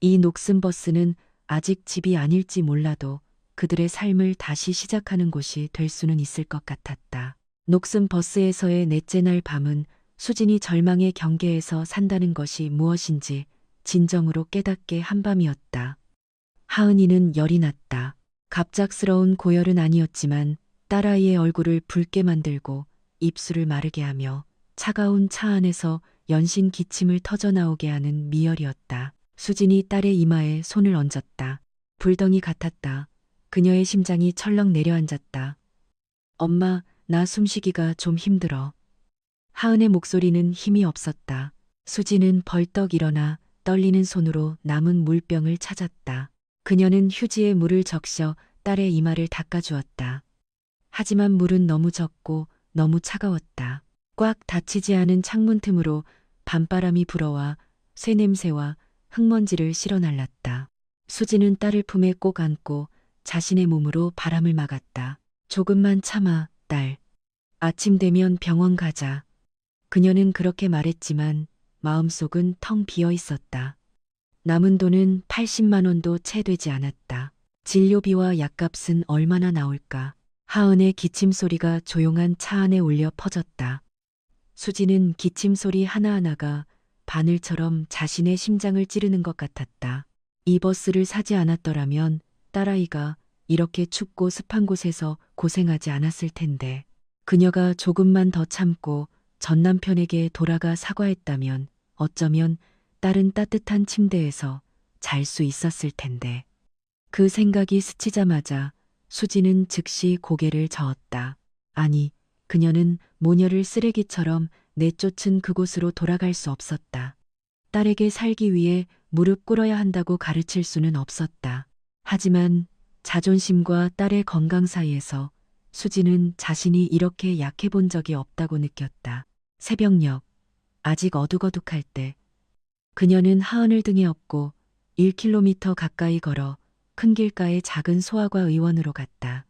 Speaker 1: 이 녹슨 버스는 아직 집이 아닐지 몰라도 그들의 삶을 다시 시작하는 곳이 될 수는 있을 것 같았다. 녹슨 버스에서의 넷째 날 밤은 수진이 절망의 경계에서 산다는 것이 무엇인지 진정으로 깨닫게 한 밤이었다. 하은이는 열이 났다. 갑작스러운 고열은 아니었지만 딸아이의 얼굴을 붉게 만들고 입술을 마르게 하며 차가운 차 안에서 연신 기침을 터져나오게 하는 미열이었다. 수진이 딸의 이마에 손을 얹었다. 불덩이 같았다. 그녀의 심장이 철렁 내려앉았다. 엄마, 나 숨쉬기가 좀 힘들어. 하은의 목소리는 힘이 없었다. 수지는 벌떡 일어나 떨리는 손으로 남은 물병을 찾았다. 그녀는 휴지에 물을 적셔 딸의 이마를 닦아주었다. 하지만 물은 너무 적고 너무 차가웠다. 꽉 닫히지 않은 창문 틈으로 밤바람이 불어와 쇠냄새와 흙먼지를 실어날랐다. 수지는 딸을 품에 꼭 안고 자신의 몸으로 바람을 막았다. 조금만 참아, 딸. 아침 되면 병원 가자. 그녀는 그렇게 말했지만 마음속은 텅 비어 있었다. 남은 돈은 80만 원도 채 되지 않았다. 진료비와 약값은 얼마나 나올까? 하은의 기침 소리가 조용한 차 안에 울려 퍼졌다. 수지는 기침 소리 하나하나가 바늘처럼 자신의 심장을 찌르는 것 같았다. 이 버스를 사지 않았더라면 딸아이가 이렇게 춥고 습한 곳에서 고생하지 않았을 텐데. 그녀가 조금만 더 참고 전 남편에게 돌아가 사과했다면 어쩌면 딸은 따뜻한 침대에서 잘 수 있었을 텐데. 그 생각이 스치자마자 수지는 즉시 고개를 저었다. 아니, 그녀는 모녀를 쓰레기처럼 내쫓은 그곳으로 돌아갈 수 없었다. 딸에게 살기 위해 무릎 꿇어야 한다고 가르칠 수는 없었다. 하지만 자존심과 딸의 건강 사이에서 수지는 자신이 이렇게 약해 본 적이 없다고 느꼈다. 새벽녘, 아직 어둑어둑할 때, 그녀는 하은을 등에 업고 1km 가까이 걸어 큰 길가의 작은 소아과 의원으로 갔다.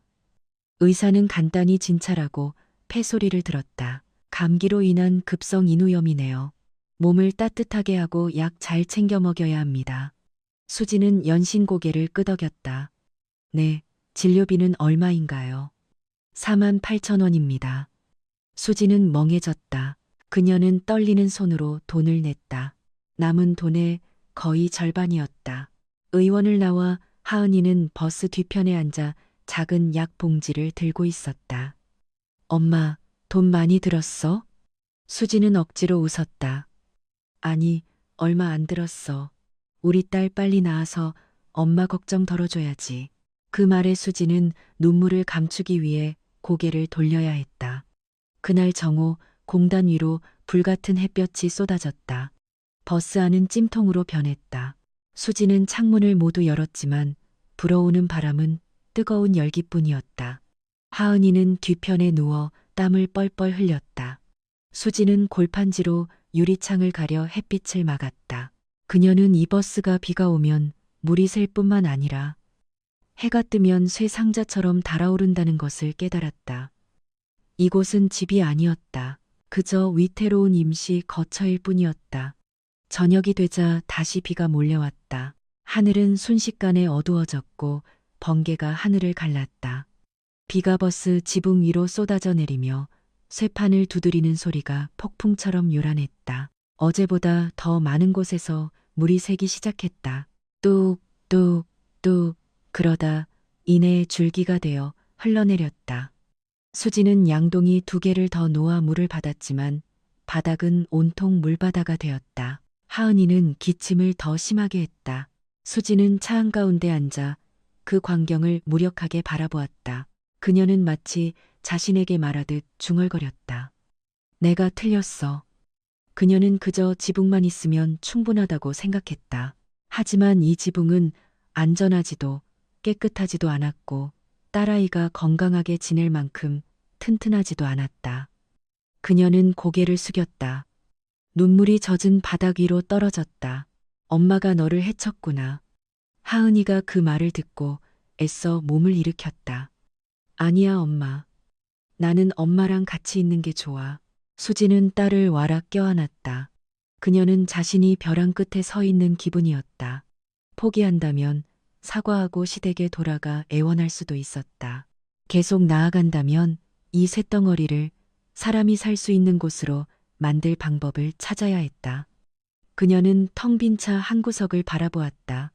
Speaker 1: 의사는 간단히 진찰하고 폐소리를 들었다. 감기로 인한 급성 인후염이네요. 몸을 따뜻하게 하고 약 잘 챙겨 먹여야 합니다. 수지는 연신 고개를 끄덕였다. 네, 진료비는 얼마인가요? 48,000원입니다. 수지는 멍해졌다. 그녀는 떨리는 손으로 돈을 냈다. 남은 돈의 거의 절반이었다. 의원을 나와 하은이는 버스 뒤편에 앉아 작은 약 봉지를 들고 있었다. 엄마, 돈 많이 들었어? 수지는 억지로 웃었다. 아니, 얼마 안 들었어. 우리 딸 빨리 나아서 엄마 걱정 덜어줘야지. 그 말에 수지는 눈물을 감추기 위해 고개를 돌려야 했다. 그날 정오 공단 위로 불같은 햇볕이 쏟아졌다. 버스 안은 찜통으로 변했다. 수지는 창문을 모두 열었지만 불어오는 바람은 뜨거운 열기뿐이었다. 하은이는 뒤편에 누워 땀을 뻘뻘 흘렸다. 수지는 골판지로 유리창을 가려 햇빛을 막았다. 그녀는 이 버스가 비가 오면 물이 셀 뿐만 아니라 해가 뜨면 쇠 상자처럼 달아오른다는 것을 깨달았다. 이곳은 집이 아니었다. 그저 위태로운 임시 거처일 뿐이었다. 저녁이 되자 다시 비가 몰려왔다. 하늘은 순식간에 어두워졌고 번개가 하늘을 갈랐다. 비가 버스 지붕 위로 쏟아져 내리며 쇠판을 두드리는 소리가 폭풍처럼 요란했다. 어제보다 더 많은 곳에서 물이 새기 시작했다. 뚝, 뚝, 뚝. 그러다 이내에 줄기가 되어 흘러내렸다. 수지는 양동이 2개를 더 놓아 물을 받았지만 바닥은 온통 물바다가 되었다. 하은이는 기침을 더 심하게 했다. 수지는 차 한가운데 앉아 그 광경을 무력하게 바라보았다. 그녀는 마치 자신에게 말하듯 중얼거렸다. 내가 틀렸어. 그녀는 그저 지붕만 있으면 충분하다고 생각했다. 하지만 이 지붕은 안전하지도 깨끗하지도 않았고 딸아이가 건강하게 지낼 만큼 튼튼하지도 않았다. 그녀는 고개를 숙였다. 눈물이 젖은 바닥 위로 떨어졌다. 엄마가 너를 해쳤구나. 하은이가 그 말을 듣고 애써 몸을 일으켰다. 아니야, 엄마. 나는 엄마랑 같이 있는 게 좋아. 수지는 딸을 와락 껴안았다. 그녀는 자신이 벼랑 끝에 서 있는 기분이었다. 포기한다면 사과하고 시댁에 돌아가 애원할 수도 있었다. 계속 나아간다면 이 쇳덩어리를 사람이 살 수 있는 곳으로 만들 방법을 찾아야 했다. 그녀는 텅 빈 차 한 구석을 바라보았다.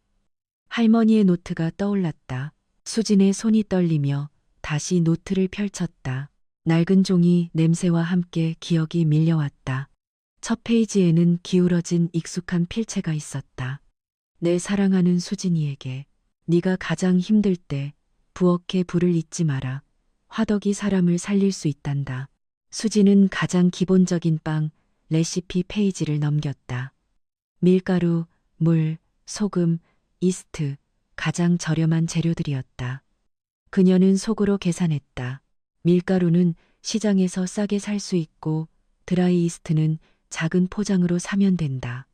Speaker 1: 할머니의 노트가 떠올랐다. 수진의 손이 떨리며 다시 노트를 펼쳤다. 낡은 종이 냄새와 함께 기억이 밀려왔다. 첫 페이지에는 기울어진 익숙한 필체가 있었다. 내 사랑하는 수진이에게 네가 가장 힘들 때 부엌에 불을 잊지 마라. 화덕이 사람을 살릴 수 있단다. 수진은 가장 기본적인 빵 레시피 페이지를 넘겼다. 밀가루, 물, 소금, 이스트, 가장 저렴한 재료들이었다. 그녀는 속으로 계산했다. 밀가루는 시장에서 싸게 살 수 있고 드라이 이스트는 작은 포장으로 사면 된다.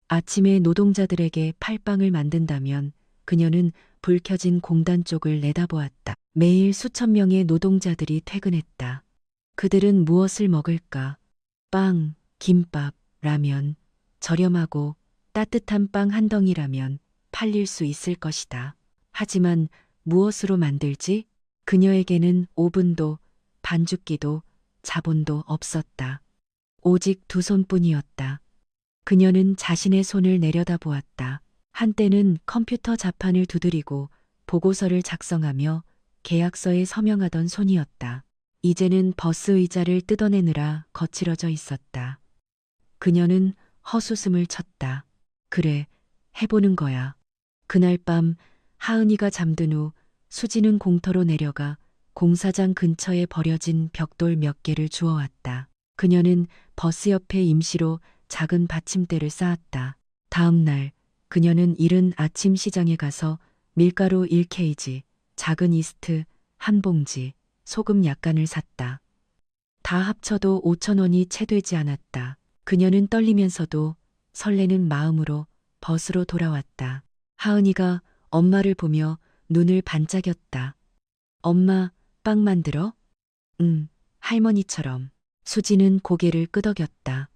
Speaker 1: 아침에 노동자들에게 팔빵을 만든다면 그녀는 불 켜진 공단 쪽을 내다보았다. 매일 수천 명의 노동자들이 퇴근했다. 그들은 무엇을 먹을까? 빵, 김밥, 라면, 저렴하고 따뜻한 빵 한 덩이라면 팔릴 수 있을 것이다. 하지만 무엇으로 만들지? 그녀에게는 오븐도 반죽기도 자본도 없었다. 오직 2손뿐이었다. 그녀는 자신의 손을 내려다보았다. 한때는 컴퓨터 자판을 두드리고 보고서를 작성하며 계약서에 서명하던 손이었다. 이제는 버스 의자를 뜯어내느라 거칠어져 있었다. 그녀는 헛웃음을 쳤다. 그래, 해보는 거야. 그날 밤 하은이가 잠든 후 수지는 공터로 내려가 공사장 근처에 버려진 벽돌 몇 개를 주워왔다. 그녀는 버스 옆에 임시로 작은 받침대를 쌓았다. 다음 날 그녀는 이른 아침 시장에 가서 밀가루 1kg, 작은 이스트 한 봉지, 소금 약간을 샀다. 다 합쳐도 5,000원이 채 되지 않았다. 그녀는 떨리면서도 설레는 마음으로 버스로 돌아왔다. 하은이가 엄마를 보며 눈을 반짝였다. 엄마, 빵 만들어? 응, 할머니처럼. 수지는 고개를 끄덕였다.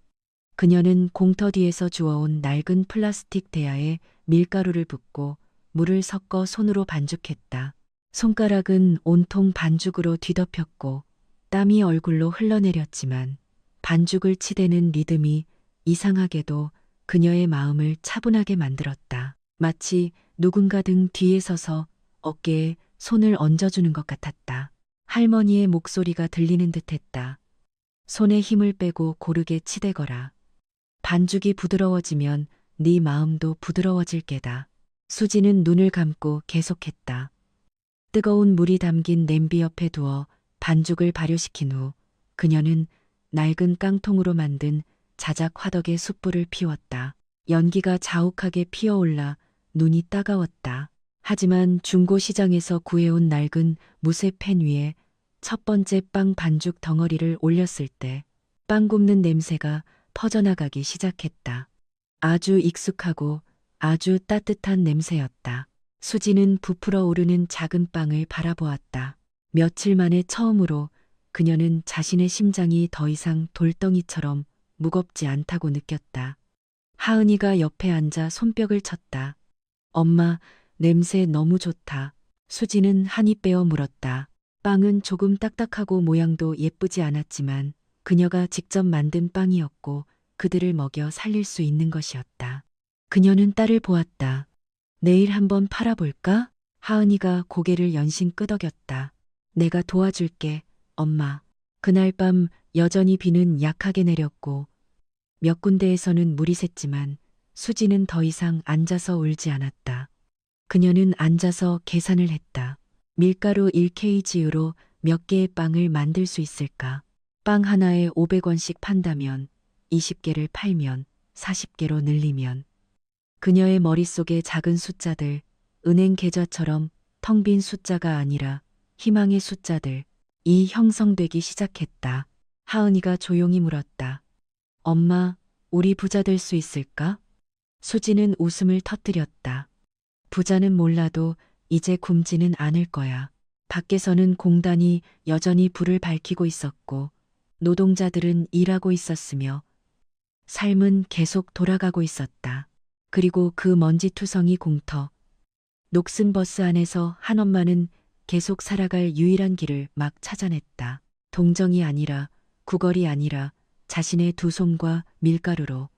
Speaker 1: 그녀는 공터 뒤에서 주워온 낡은 플라스틱 대야에 밀가루를 붓고 물을 섞어 손으로 반죽했다. 손가락은 온통 반죽으로 뒤덮였고 땀이 얼굴로 흘러내렸지만 반죽을 치대는 리듬이 이상하게도 그녀의 마음을 차분하게 만들었다. 마치 누군가 등 뒤에 서서 어깨에 손을 얹어주는 것 같았다. 할머니의 목소리가 들리는 듯했다. 손에 힘을 빼고 고르게 치대거라. 반죽이 부드러워지면 네 마음도 부드러워질 게다. 수지는 눈을 감고 계속했다. 뜨거운 물이 담긴 냄비 옆에 두어 반죽을 발효시킨 후 그녀는 낡은 깡통으로 만든 자작 화덕에 숯불을 피웠다. 연기가 자욱하게 피어올라 눈이 따가웠다. 하지만 중고시장에서 구해온 낡은 무쇠 팬 위에 첫 번째 빵 반죽 덩어리를 올렸을 때 빵 굽는 냄새가 퍼져나가기 시작했다. 아주 익숙하고 아주 따뜻한 냄새였다. 수지는 부풀어 오르는 작은 빵을 바라보았다. 며칠 만에 처음으로 그녀는 자신의 심장이 더 이상 돌덩이처럼 무겁지 않다고 느꼈다. 하은이가 옆에 앉아 손뼉을 쳤다. 엄마, 냄새 너무 좋다. 수지는 한이 빼어 물었다. 빵은 조금 딱딱하고 모양도 예쁘지 않았지만 그녀가 직접 만든 빵이었고 그들을 먹여 살릴 수 있는 것이었다. 그녀는 딸을 보았다. 내일 한번 팔아볼까? 하은이가 고개를 연신 끄덕였다. 내가 도와줄게, 엄마. 그날 밤 여전히 비는 약하게 내렸고 몇 군데에서는 물이 샜지만 수지는 더 이상 앉아서 울지 않았다. 그녀는 앉아서 계산을 했다. 밀가루 1kg로 몇 개의 빵을 만들 수 있을까? 빵 하나에 500원씩 판다면 20개를 팔면 40개로 늘리면 그녀의 머릿속에 작은 숫자들, 은행 계좌처럼 텅 빈 숫자가 아니라 희망의 숫자들, 이 형성되기 시작했다. 하은이가 조용히 물었다. 엄마, 우리 부자 될 수 있을까? 수지는 웃음을 터뜨렸다. 부자는 몰라도 이제 굶지는 않을 거야. 밖에서는 공단이 여전히 불을 밝히고 있었고 노동자들은 일하고 있었으며 삶은 계속 돌아가고 있었다. 그리고 그 먼지투성이 공터. 녹슨 버스 안에서 한 엄마는 계속 살아갈 유일한 길을 막 찾아냈다. 동정이 아니라 구걸이 아니라 자신의 두 손과 밀가루로.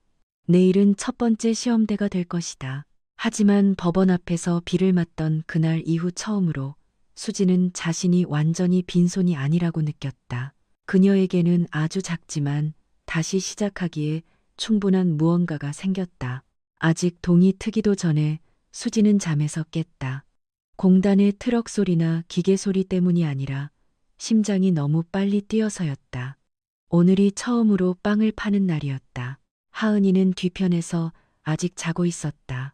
Speaker 1: 내일은 첫 번째 시험대가 될 것이다. 하지만 법원 앞에서 비를 맞던 그날 이후 처음으로 수지는 자신이 완전히 빈손이 아니라고 느꼈다. 그녀에게는 아주 작지만 다시 시작하기에 충분한 무언가가 생겼다. 아직 동이 트기도 전에 수지는 잠에서 깼다. 공단의 트럭 소리나 기계 소리 때문이 아니라 심장이 너무 빨리 뛰어서였다. 오늘이 처음으로 빵을 파는 날이었다. 하은이는 뒤편에서 아직 자고 있었다.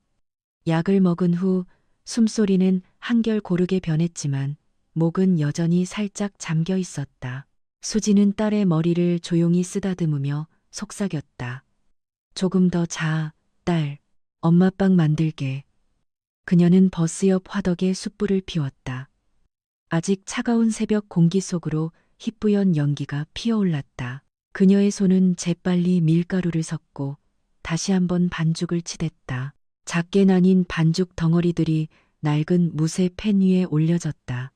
Speaker 1: 약을 먹은 후 숨소리는 한결 고르게 변했지만 목은 여전히 살짝 잠겨 있었다. 수지는 딸의 머리를 조용히 쓰다듬으며 속삭였다. 조금 더 자, 딸. 엄마 빵 만들게. 그녀는 버스 옆 화덕에 숯불을 피웠다. 아직 차가운 새벽 공기 속으로 희뿌연 연기가 피어올랐다. 그녀의 손은 재빨리 밀가루를 섞고 다시 한번 반죽을 치댔다. 작게 나뉜 반죽 덩어리들이 낡은 무쇠 팬 위에 올려졌다.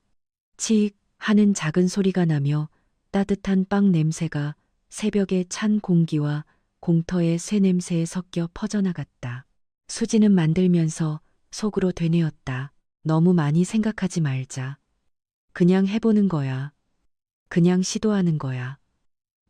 Speaker 1: 칙 하는 작은 소리가 나며 따뜻한 빵 냄새가 새벽의 찬 공기와 공터의 쇠 냄새에 섞여 퍼져나갔다. 수지는 만들면서 속으로 되뇌었다. 너무 많이 생각하지 말자. 그냥 해보는 거야. 그냥 시도하는 거야.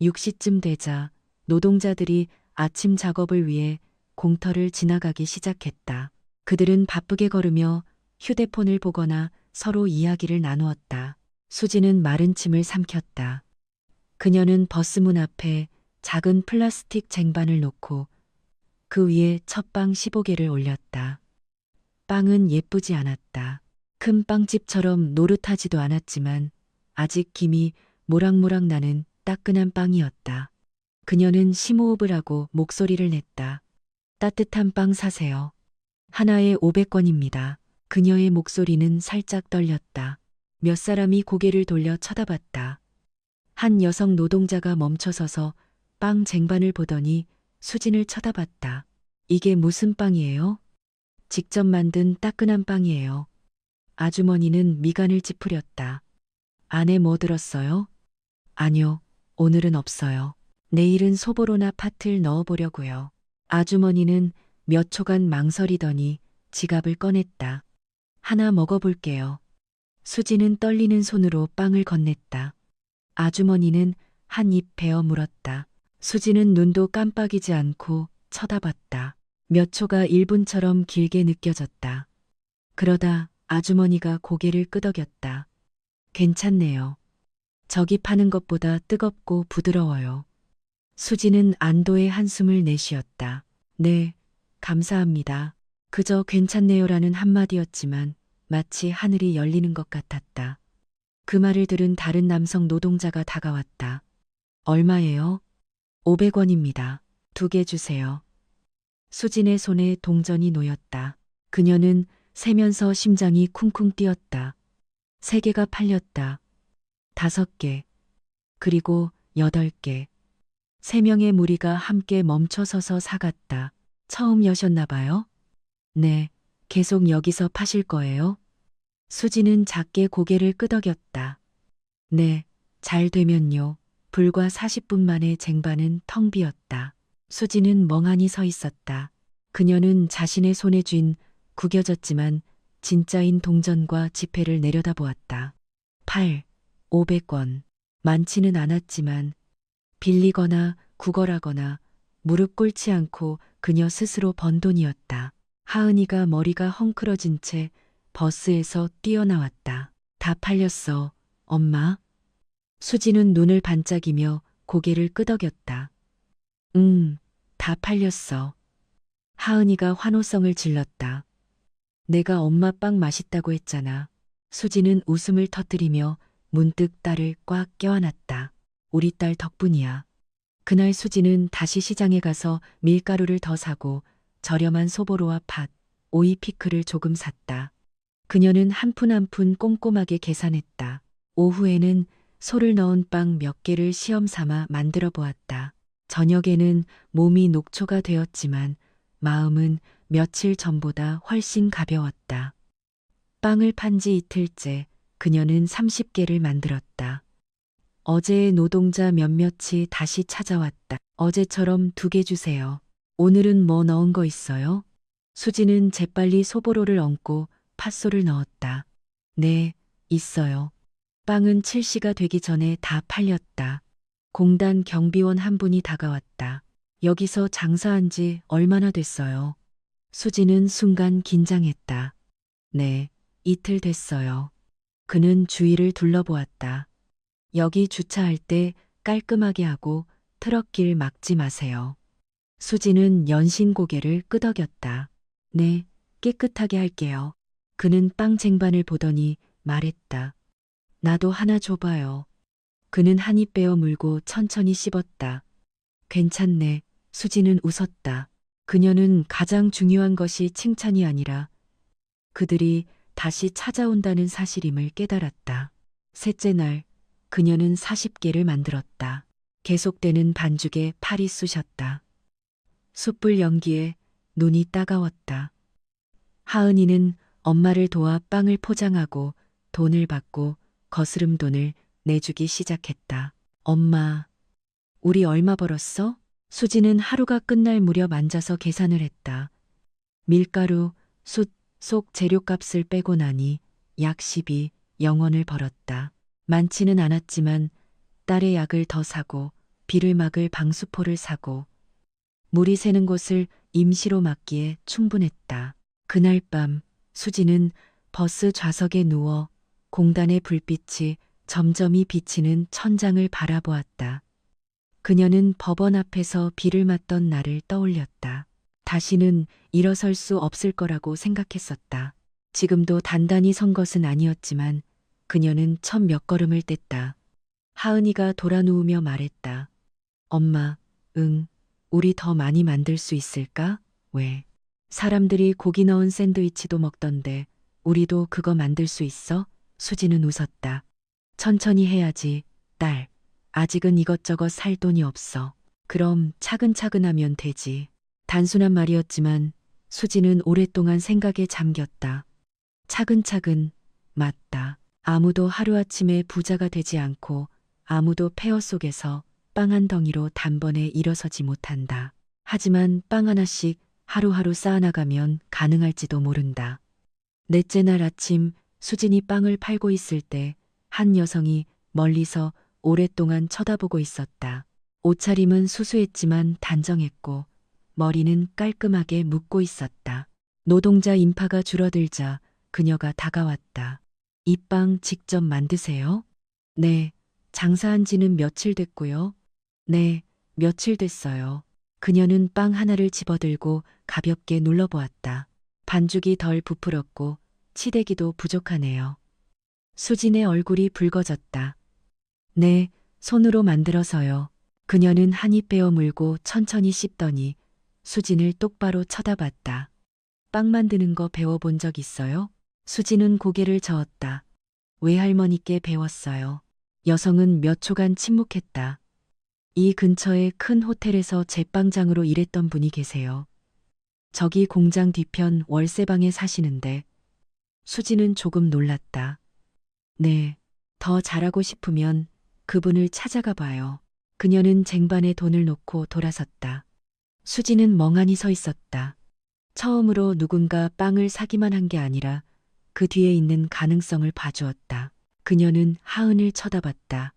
Speaker 1: 6시쯤 되자 노동자들이 아침 작업을 위해 공터를 지나가기 시작했다. 그들은 바쁘게 걸으며 휴대폰을 보거나 서로 이야기를 나누었다. 수지는 마른 침을 삼켰다. 그녀는 버스문 앞에 작은 플라스틱 쟁반을 놓고 그 위에 첫빵 15개를 올렸다. 빵은 예쁘지 않았다. 큰 빵집처럼 노릇하지도 않았지만 아직 김이 모락모락 나는 따끈한 빵이었다. 그녀는 심호흡을 하고 목소리를 냈다. 따뜻한 빵 사세요. 하나에 500원입니다. 그녀의 목소리는 살짝 떨렸다. 몇 사람이 고개를 돌려 쳐다봤다. 한 여성 노동자가 멈춰서서 빵 쟁반을 보더니 수진을 쳐다봤다. 이게 무슨 빵이에요? 직접 만든 따끈한 빵이에요. 아주머니는 미간을 찌푸렸다. 안에 뭐 들었어요? 아니요, 오늘은 없어요. 내일은 소보로나 팥을 넣어보려고요. 아주머니는 몇 초간 망설이더니 지갑을 꺼냈다. 하나 먹어볼게요. 수지는 떨리는 손으로 빵을 건넸다. 아주머니는 한 입 베어 물었다. 수지는 눈도 깜빡이지 않고 쳐다봤다. 몇 초가 1분처럼 길게 느껴졌다. 그러다 아주머니가 고개를 끄덕였다. 괜찮네요. 저기 파는 것보다 뜨겁고 부드러워요. 수지는 안도의 한숨을 내쉬었다. 네, 감사합니다. 그저 괜찮네요라는 한마디였지만 마치 하늘이 열리는 것 같았다. 그 말을 들은 다른 남성 노동자가 다가왔다. 얼마예요? 500원입니다. 2개 주세요. 수진의 손에 동전이 놓였다. 그녀는 세면서 심장이 쿵쿵 뛰었다. 3개가 팔렸다. 5개. 그리고 8개. 3명의 무리가 함께 멈춰서서 사갔다. 처음 여셨나 봐요? 네. 계속 여기서 파실 거예요? 수지는 작게 고개를 끄덕였다. 네. 잘 되면요. 불과 40분 만에 쟁반은 텅 비었다. 수지는 멍하니 서 있었다. 그녀는 자신의 손에 쥔 구겨졌지만 진짜인 동전과 지폐를 내려다보았다. 500원. 많지는 않았지만 빌리거나 구걸하거나 무릎 꿇지 않고 그녀 스스로 번 돈이었다. 하은이가 머리가 헝클어진 채 버스에서 뛰어나왔다. 다 팔렸어, 엄마. 수지는 눈을 반짝이며 고개를 끄덕였다. 다 팔렸어. 하은이가 환호성을 질렀다. 내가 엄마 빵 맛있다고 했잖아. 수지는 웃음을 터뜨리며 문득 딸을 꽉 껴안았다. 우리 딸 덕분이야. 그날 수지는 다시 시장에 가서 밀가루를 더 사고 저렴한 소보로와 팥, 오이 피클을 조금 샀다. 그녀는 한 푼 한 푼 꼼꼼하게 계산했다. 오후에는 소를 넣은 빵 몇 개를 시험 삼아 만들어 보았다. 저녁에는 몸이 녹초가 되었지만 마음은 며칠 전보다 훨씬 가벼웠다. 빵을 판 지 이틀째 그녀는 30개를 만들었다. 어제의 노동자 몇몇이 다시 찾아왔다. 어제처럼 2개 주세요. 오늘은 뭐 넣은 거 있어요? 수지는 재빨리 소보로를 얹고 팥소를 넣었다. 네, 있어요. 빵은 7시가 되기 전에 다 팔렸다. 공단 경비원 한 분이 다가왔다. 여기서 장사한 지 얼마나 됐어요? 수지는 순간 긴장했다. 네, 이틀 됐어요. 그는 주위를 둘러보았다. 여기 주차할 때 깔끔하게 하고 트럭길 막지 마세요. 수지는 연신 고개를 끄덕였다. 네, 깨끗하게 할게요. 그는 빵 쟁반을 보더니 말했다. 나도 하나 줘봐요. 그는 한 입 베어 물고 천천히 씹었다. 괜찮네. 수지는 웃었다. 그녀는 가장 중요한 것이 칭찬이 아니라 그들이 다시 찾아온다는 사실임을 깨달았다. 셋째 날, 그녀는 40개를 만들었다. 계속되는 반죽에 팔이 쑤셨다. 숯불 연기에 눈이 따가웠다. 하은이는 엄마를 도와 빵을 포장하고 돈을 받고 거스름 돈을 내주기 시작했다. 엄마, 우리 얼마 벌었어? 수지는 하루가 끝날 무렵 앉아서 계산을 했다. 밀가루, 숯, 속 재료값을 빼고 나니 약 12, 0원을 벌었다. 많지는 않았지만 딸의 약을 더 사고 비를 막을 방수포를 사고 물이 새는 곳을 임시로 막기에 충분했다. 그날 밤 수지는 버스 좌석에 누워 공단의 불빛이 점점이 비치는 천장을 바라보았다. 그녀는 법원 앞에서 비를 맞던 날을 떠올렸다. 다시는 일어설 수 없을 거라고 생각했었다. 지금도 단단히 선 것은 아니었지만 그녀는 첫 몇 걸음을 뗐다. 하은이가 돌아 누우며 말했다. 엄마, 응, 우리 더 많이 만들 수 있을까? 왜? 사람들이 고기 넣은 샌드위치도 먹던데 우리도 그거 만들 수 있어? 수지는 웃었다. 천천히 해야지, 딸. 아직은 이것저것 살 돈이 없어. 그럼 차근차근 하면 되지. 단순한 말이었지만 수지는 오랫동안 생각에 잠겼다. 차근차근, 맞다. 아무도 하루아침에 부자가 되지 않고 아무도 폐허 속에서 빵 한 덩이로 단번에 일어서지 못한다. 하지만 빵 하나씩 하루하루 쌓아나가면 가능할지도 모른다. 넷째 날 아침 수진이 빵을 팔고 있을 때 한 여성이 멀리서 오랫동안 쳐다보고 있었다. 옷차림은 수수했지만 단정했고 머리는 깔끔하게 묶고 있었다. 노동자 인파가 줄어들자 그녀가 다가왔다. 이 빵 직접 만드세요? 네. 장사한 지는 며칠 됐고요. 네, 며칠 됐어요. 그녀는 빵 하나를 집어들고 가볍게 눌러보았다. 반죽이 덜 부풀었고 치대기도 부족하네요. 수진의 얼굴이 붉어졌다. 네, 손으로 만들어서요. 그녀는 한 입 베어 물고 천천히 씹더니 수진을 똑바로 쳐다봤다. 빵 만드는 거 배워본 적 있어요? 수진은 고개를 저었다. 외할머니께 배웠어요. 여성은 몇 초간 침묵했다. 이 근처에 큰 호텔에서 제빵장으로 일했던 분이 계세요. 저기 공장 뒤편 월세방에 사시는데 수지는 조금 놀랐다. 네, 더 잘하고 싶으면 그분을 찾아가 봐요. 그녀는 쟁반에 돈을 놓고 돌아섰다. 수지는 멍하니 서 있었다. 처음으로 누군가 빵을 사기만 한 게 아니라 그 뒤에 있는 가능성을 봐주었다. 그녀는 하은을 쳐다봤다.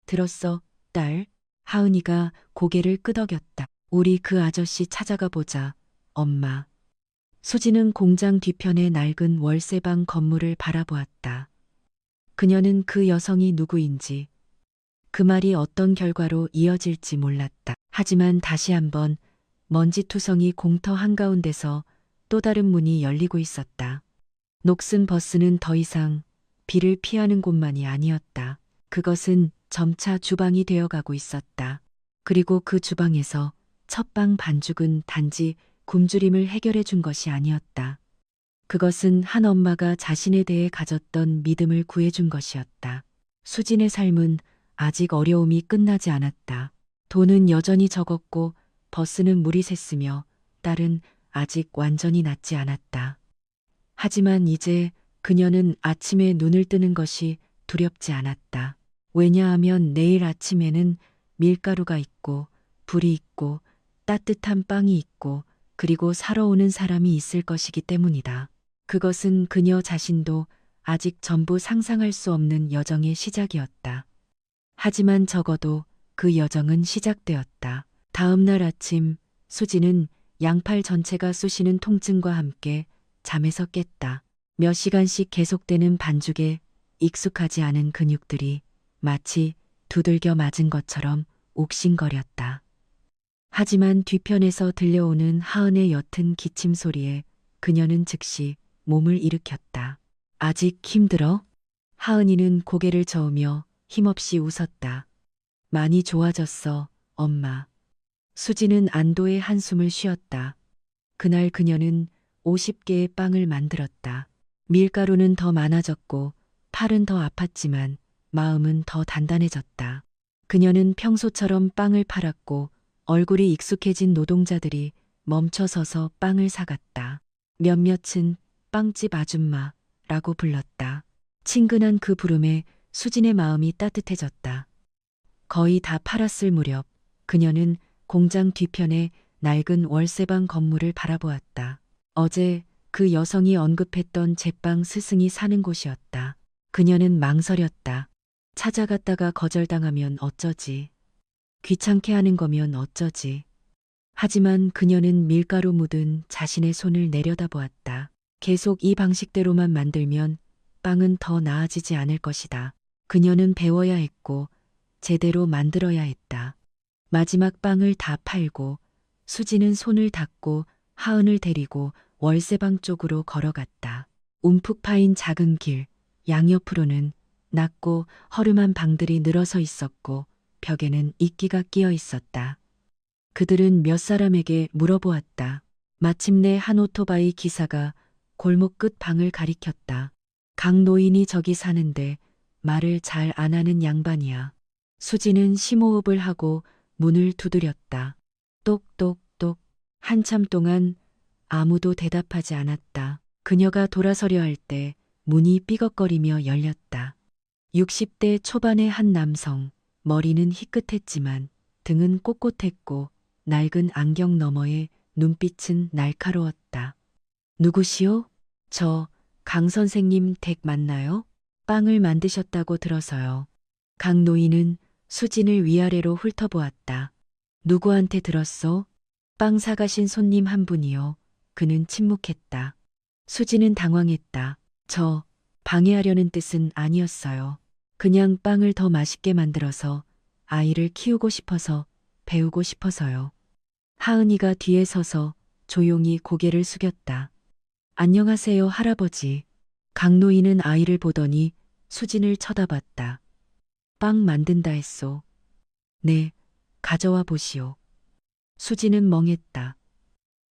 Speaker 1: 들었어, 딸? 하은이가 고개를 끄덕였다. 우리 그 아저씨 찾아가 보자, 엄마. 수지는 공장 뒤편의 낡은 월세방 건물을 바라보았다. 그녀는 그 여성이 누구인지, 그 말이 어떤 결과로 이어질지 몰랐다. 하지만 다시 한번 먼지투성이 공터 한가운데서 또 다른 문이 열리고 있었다. 녹슨 버스는 더 이상 비를 피하는 곳만이 아니었다. 그것은 점차 주방이 되어가고 있었다. 그리고 그 주방에서 첫방 반죽은 단지 굶주림을 해결해 준 것이 아니었다. 그것은 한 엄마가 자신에 대해 가졌던 믿음을 구해준 것이었다. 수진의 삶은 아직 어려움이 끝나지 않았다. 돈은 여전히 적었고 버스는 물이 샜으며 딸은 아직 완전히 낫지 않았다. 하지만 이제 그녀는 아침에 눈을 뜨는 것이 두렵지 않았다. 왜냐하면 내일 아침에는 밀가루가 있고 불이 있고 따뜻한 빵이 있고 그리고 사러 오는 사람이 있을 것이기 때문이다. 그것은 그녀 자신도 아직 전부 상상할 수 없는 여정의 시작이었다. 하지만 적어도 그 여정은 시작되었다. 다음 날 아침 수지는 양팔 전체가 쑤시는 통증과 함께 잠에서 깼다. 몇 시간씩 계속되는 반죽에 익숙하지 않은 근육들이 마치 두들겨 맞은 것처럼 옥신거렸다. 하지만 뒤편에서 들려오는 하은의 옅은 기침 소리에 그녀는 즉시 몸을 일으켰다. 아직 힘들어? 하은이는 고개를 저으며 힘없이 웃었다. 많이 좋아졌어, 엄마. 수지는 안도의 한숨을 쉬었다. 그날 그녀는 50개의 빵을 만들었다. 밀가루는 더 많아졌고 팔은 더 아팠지만 마음은 더 단단해졌다. 그녀는 평소처럼 빵을 팔았고 얼굴이 익숙해진 노동자들이 멈춰서서 빵을 사갔다. 몇몇은 빵집 아줌마라고 불렀다. 친근한 그 부름에 수진의 마음이 따뜻해졌다. 거의 다 팔았을 무렵 그녀는 공장 뒤편의 낡은 월세방 건물을 바라보았다. 어제 그 여성이 언급했던 제빵 스승이 사는 곳이었다. 그녀는 망설였다. 찾아갔다가 거절당하면 어쩌지. 귀찮게 하는 거면 어쩌지. 하지만 그녀는 밀가루 묻은 자신의 손을 내려다보았다. 계속 이 방식대로만 만들면 빵은 더 나아지지 않을 것이다. 그녀는 배워야 했고 제대로 만들어야 했다. 마지막 빵을 다 팔고 수지는 손을 닦고 하은을 데리고 월세방 쪽으로 걸어갔다. 움푹 파인 작은 길, 양옆으로는 낮고 허름한 방들이 늘어서 있었고 벽에는 이끼가 끼어 있었다. 그들은 몇 사람에게 물어보았다. 마침내 한 오토바이 기사가 골목 끝 방을 가리켰다. 강 노인이 저기 사는데 말을 잘 안 하는 양반이야. 수지는 심호흡을 하고 문을 두드렸다. 똑똑똑. 한참 동안 아무도 대답하지 않았다. 그녀가 돌아서려 할 때 문이 삐걱거리며 열렸다. 60대 초반의 한 남성, 머리는 희끗했지만 등은 꼿꼿했고 낡은 안경 너머에 눈빛은 날카로웠다. 누구시오? 저 강 선생님 댁 맞나요? 빵을 만드셨다고 들어서요. 강 노인은 수진을 위아래로 훑어보았다. 누구한테 들었소? 빵 사가신 손님 한 분이요. 그는 침묵했다. 수진은 당황했다. 저 방해하려는 뜻은 아니었어요. 그냥 빵을 더 맛있게 만들어서 아이를 키우고 싶어서 배우고 싶어서요. 하은이가 뒤에 서서 조용히 고개를 숙였다. 안녕하세요, 할아버지. 강노인은 아이를 보더니 수진을 쳐다봤다. 빵 만든다 했소. 네, 가져와 보시오. 수진은 멍했다.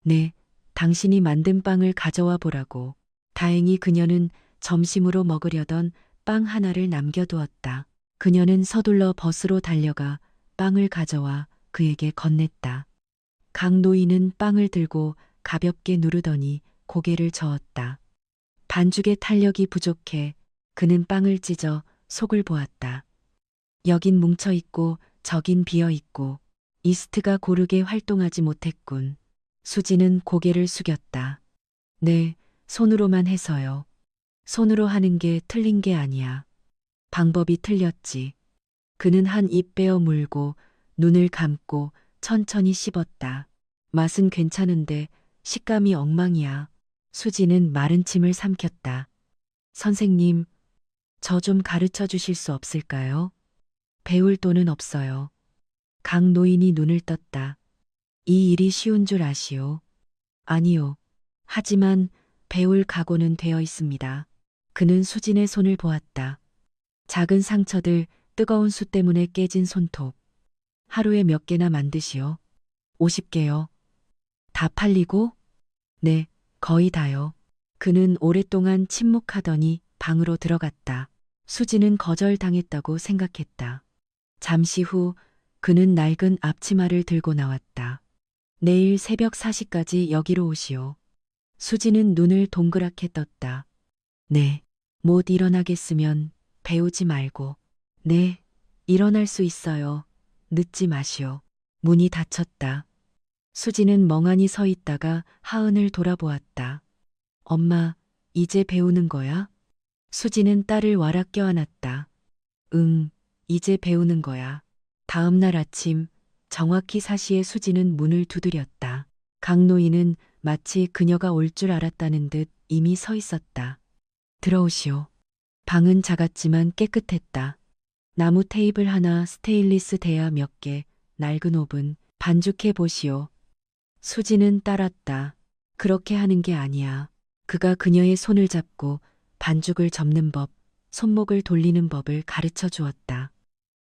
Speaker 1: 네, 당신이 만든 빵을 가져와 보라고. 다행히 그녀는 점심으로 먹으려던 빵 하나를 남겨두었다. 그녀는 서둘러 버스로 달려가 빵을 가져와 그에게 건넸다. 강노인은 빵을 들고 가볍게 누르더니 고개를 저었다. 반죽의 탄력이 부족해 그는 빵을 찢어 속을 보았다. 여긴 뭉쳐있고 저긴 비어있고 이스트가 고르게 활동하지 못했군. 수지는 고개를 숙였다. 네, 손으로만 해서요. 손으로 하는 게 틀린 게 아니야. 방법이 틀렸지. 그는 한 입 빼어 물고 눈을 감고 천천히 씹었다. 맛은 괜찮은데 식감이 엉망이야. 수지는 마른 침을 삼켰다. 선생님, 저 좀 가르쳐 주실 수 없을까요? 배울 돈은 없어요. 강 노인이 눈을 떴다. 이 일이 쉬운 줄 아시오? 아니요. 하지만 배울 각오는 되어 있습니다. 그는 수진의 손을 보았다. 작은 상처들, 뜨거운 수 때문에 깨진 손톱. 하루에 몇 개나 만드시오? 50개요. 다 팔리고? 네, 거의 다요. 그는 오랫동안 침묵하더니 방으로 들어갔다. 수지는 거절당했다고 생각했다. 잠시 후 그는 낡은 앞치마를 들고 나왔다. 내일 새벽 4시까지 여기로 오시오. 수지는 눈을 동그랗게 떴다. 네, 못 일어나겠으면 배우지 말고. 네, 일어날 수 있어요. 늦지 마시오. 문이 닫혔다. 수지는 멍하니 서 있다가 하은을 돌아보았다. 엄마, 이제 배우는 거야? 수지는 딸을 와락 껴안았다. 응, 이제 배우는 거야. 다음 날 아침 정확히 4시에 수지는 문을 두드렸다. 강노인은 마치 그녀가 올 줄 알았다는 듯 이미 서 있었다. 들어오시오. 방은 작았지만 깨끗했다. 나무 테이블 하나, 스테인리스 대야 몇 개, 낡은 오븐, 반죽해 보시오. 수지는 따랐다. 그렇게 하는 게 아니야. 그가 그녀의 손을 잡고 반죽을 접는 법, 손목을 돌리는 법을 가르쳐 주었다.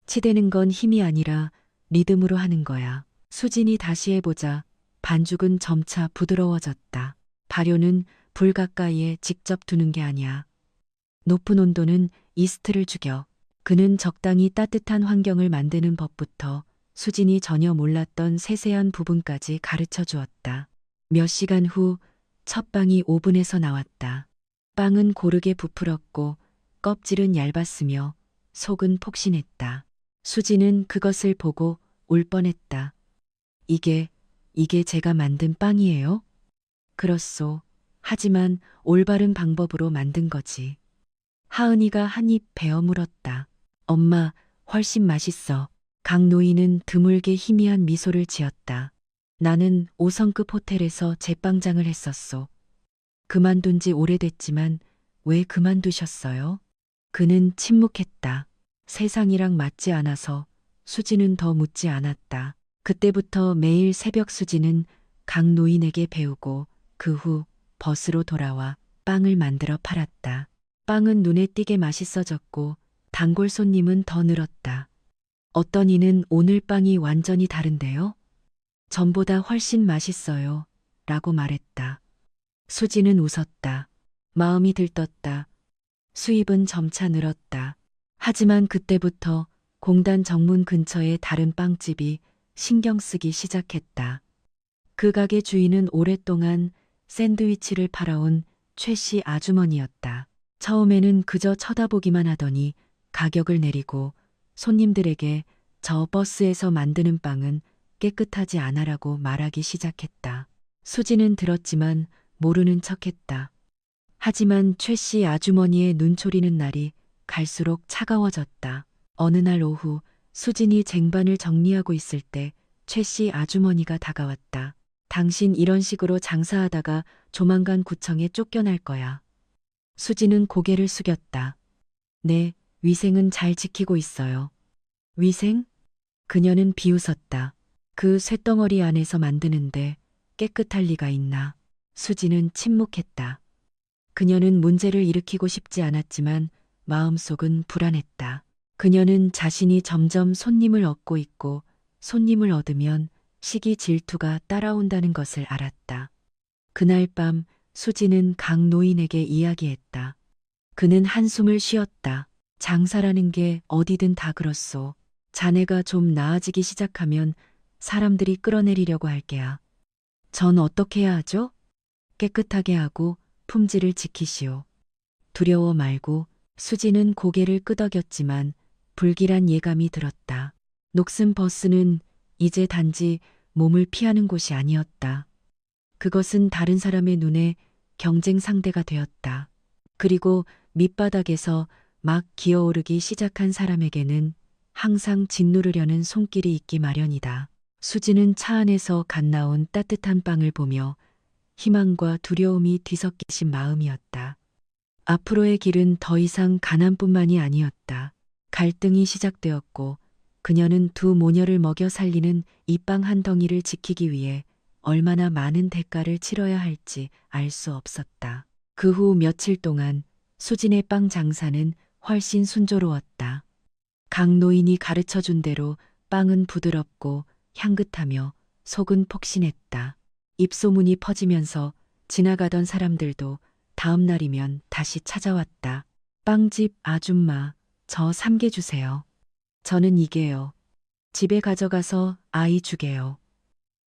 Speaker 1: 치대는 건 힘이 아니라 리듬으로 하는 거야. 수진이 다시 해보자 반죽은 점차 부드러워졌다. 발효는 불 가까이에 직접 두는 게 아니야. 높은 온도는 이스트를 죽여. 그는 적당히 따뜻한 환경을 만드는 법부터 수진이 전혀 몰랐던 세세한 부분까지 가르쳐 주었다. 몇 시간 후 첫 빵이 오븐에서 나왔다. 빵은 고르게 부풀었고 껍질은 얇았으며 속은 폭신했다. 수지는 그것을 보고 울 뻔했다. 이게 제가 만든 빵이에요? 그렇소. 하지만 올바른 방법으로 만든 거지. 하은이가 한 입 베어 물었다. 엄마, 훨씬 맛있어. 강 노인은 드물게 희미한 미소를 지었다. 나는 5성급 호텔에서 제빵장을 했었소. 그만둔 지 오래됐지만 왜 그만두셨어요? 그는 침묵했다. 세상이랑 맞지 않아서. 수지는 더 묻지 않았다. 그때부터 매일 새벽 수지는 강 노인에게 배우고 그 후 버스로 돌아와 빵을 만들어 팔았다. 빵은 눈에 띄게 맛있어졌고 단골 손님은 더 늘었다. 어떤 이는 오늘 빵이 완전히 다른데요? 전보다 훨씬 맛있어요. 라고 말했다. 수지는 웃었다. 마음이 들떴다. 수입은 점차 늘었다. 하지만 그때부터 공단 정문 근처의 다른 빵집이 신경 쓰기 시작했다. 그 가게 주인은 오랫동안 샌드위치를 팔아온 최 씨 아주머니였다. 처음에는 그저 쳐다보기만 하더니 가격을 내리고 손님들에게 저 버스에서 만드는 빵은 깨끗하지 않아라고 말하기 시작했다. 수지는 들었지만 모르는 척했다. 하지만 최 씨 아주머니의 눈초리는 날이 갈수록 차가워졌다. 어느 날 오후 수진이 쟁반을 정리하고 있을 때 최 씨 아주머니가 다가왔다. 당신 이런 식으로 장사하다가 조만간 구청에 쫓겨날 거야. 수지는 고개를 숙였다. 네, 위생은 잘 지키고 있어요. 위생? 그녀는 비웃었다. 그 쇳덩어리 안에서 만드는데 깨끗할 리가 있나. 수지는 침묵했다. 그녀는 문제를 일으키고 싶지 않았지만 마음속은 불안했다. 그녀는 자신이 점점 손님을 얻고 있고 손님을 얻으면 시기 질투가 따라온다는 것을 알았다. 그날 밤 수지는 강 노인에게 이야기했다. 그는 한숨을 쉬었다. 장사라는 게 어디든 다 그렇소. 자네가 좀 나아지기 시작하면 사람들이 끌어내리려고 할 게야. 전 어떻게 해야 하죠? 깨끗하게 하고 품질을 지키시오. 두려워 말고. 수지는 고개를 끄덕였지만 불길한 예감이 들었다. 녹슨 버스는 이제 단지 몸을 피하는 곳이 아니었다. 그것은 다른 사람의 눈에 경쟁 상대가 되었다. 그리고 밑바닥에서 막 기어오르기 시작한 사람에게는 항상 짓누르려는 손길이 있기 마련이다. 수지는 차 안에서 갓 나온 따뜻한 빵을 보며 희망과 두려움이 뒤섞이신 마음이었다. 앞으로의 길은 더 이상 가난뿐만이 아니었다. 갈등이 시작되었고 그녀는 두 모녀를 먹여 살리는 이 빵 한 덩이를 지키기 위해 얼마나 많은 대가를 치러야 할지 알 수 없었다. 그 후 며칠 동안 수진의 빵 장사는 훨씬 순조로웠다. 강 노인이 가르쳐준 대로 빵은 부드럽고 향긋하며 속은 폭신했다. 입소문이 퍼지면서 지나가던 사람들도 다음 날이면 다시 찾아왔다. 빵집 아줌마, 저 3개 주세요. 저는 이게요. 집에 가져가서 아이 주게요.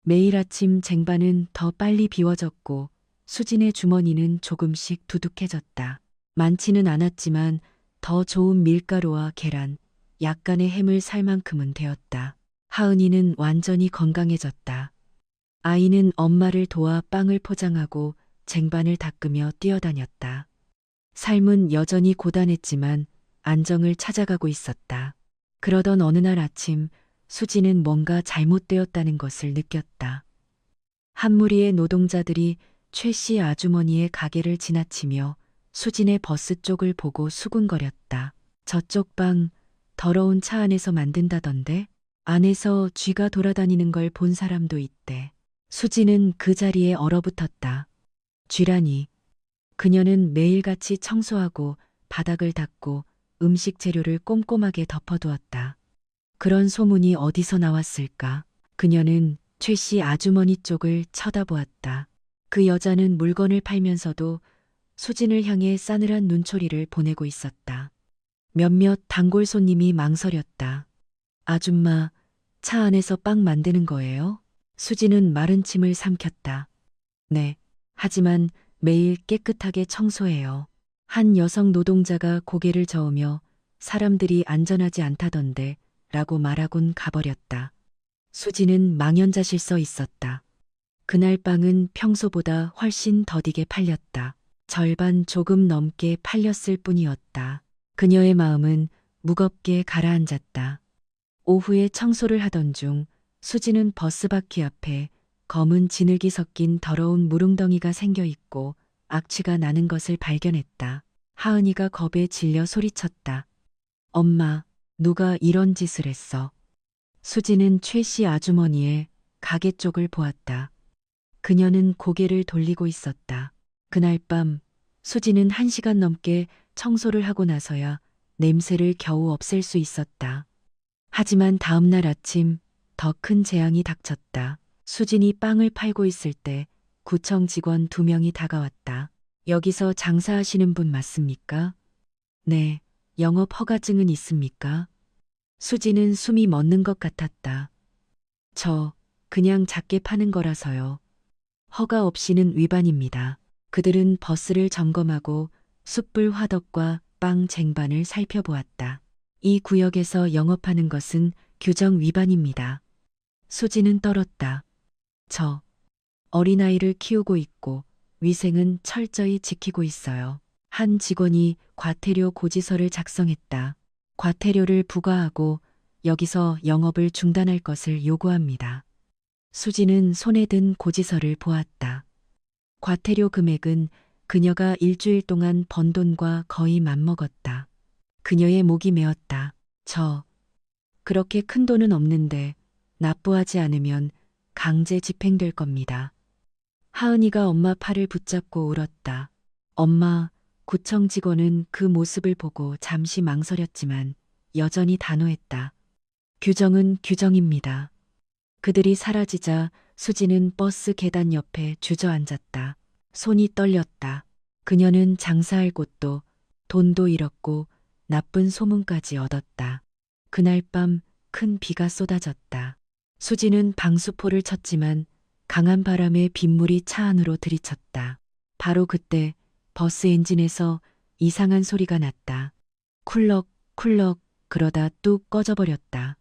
Speaker 1: 매일 아침 쟁반은 더 빨리 비워졌고 수진의 주머니는 조금씩 두둑해졌다. 많지는 않았지만 더 좋은 밀가루와 계란, 약간의 햄을 살 만큼은 되었다. 하은이는 완전히 건강해졌다. 아이는 엄마를 도와 빵을 포장하고 쟁반을 닦으며 뛰어다녔다. 삶은 여전히 고단했지만 안정을 찾아가고 있었다. 그러던 어느 날 아침 수지는 뭔가 잘못되었다는 것을 느꼈다. 한 무리의 노동자들이 최 씨 아주머니의 가게를 지나치며 수진의 버스 쪽을 보고 수군거렸다. 저쪽 빵 더러운 차 안에서 만든다던데? 안에서 쥐가 돌아다니는 걸 본 사람도 있대. 수지는 그 자리에 얼어붙었다. 쥐라니. 그녀는 매일같이 청소하고 바닥을 닦고 음식 재료를 꼼꼼하게 덮어두었다. 그런 소문이 어디서 나왔을까? 그녀는 최 씨 아주머니 쪽을 쳐다보았다. 그 여자는 물건을 팔면서도 수진을 향해 싸늘한 눈초리를 보내고 있었다. 몇몇 단골 손님이 망설였다. 아줌마, 차 안에서 빵 만드는 거예요? 수진은 마른 침을 삼켰다. 네, 하지만 매일 깨끗하게 청소해요. 한 여성 노동자가 고개를 저으며 사람들이 안전하지 않다던데 라고 말하곤 가버렸다. 수지는 망연자실 서 있었다. 그날 빵은 평소보다 훨씬 더디게 팔렸다. 절반 조금 넘게 팔렸을 뿐이었다. 그녀의 마음은 무겁게 가라앉았다. 오후에 청소를 하던 중 수지는 버스 바퀴 앞에 검은 진흙이 섞인 더러운 물웅덩이가 생겨 있고 악취가 나는 것을 발견했다. 하은이가 겁에 질려 소리쳤다. 엄마, 누가 이런 짓을 했어? 수지는 최 씨 아주머니의 가게 쪽을 보았다. 그녀는 고개를 돌리고 있었다. 그날 밤 수지는 1시간 넘게 청소를 하고 나서야 냄새를 겨우 없앨 수 있었다. 하지만 다음 날 아침 더 큰 재앙이 닥쳤다. 수진이 빵을 팔고 있을 때 구청 직원 2명이 다가왔다. 여기서 장사하시는 분 맞습니까? 네, 영업 허가증은 있습니까? 수지는 숨이 멎는 것 같았다. 저 그냥 작게 파는 거라서요. 허가 없이는 위반입니다. 그들은 버스를 점검하고 숯불 화덕과 빵 쟁반을 살펴보았다. 이 구역에서 영업하는 것은 규정 위반입니다. 수지는 떨었다. 저 어린아이를 키우고 있고 위생은 철저히 지키고 있어요. 한 직원이 과태료 고지서를 작성했다. 과태료를 부과하고 여기서 영업을 중단할 것을 요구합니다. 수지는 손에 든 고지서를 보았다. 과태료 금액은 그녀가 일주일 동안 번 돈과 거의 맞먹었다. 그녀의 목이 메었다. 그렇게 큰 돈은 없는데 납부하지 않으면 강제 집행될 겁니다. 하은이가 엄마 팔을 붙잡고 울었다. 엄마, 구청 직원은 그 모습을 보고 잠시 망설였지만 여전히 단호했다. 규정은 규정입니다. 그들이 사라지자 수지는 버스 계단 옆에 주저앉았다. 손이 떨렸다. 그녀는 장사할 곳도 돈도 잃었고 나쁜 소문까지 얻었다. 그날 밤 큰 비가 쏟아졌다. 수지는 방수포를 쳤지만 강한 바람에 빗물이 차 안으로 들이쳤다. 바로 그때 버스 엔진에서 이상한 소리가 났다. 쿨럭 쿨럭 그러다 뚝 꺼져버렸다.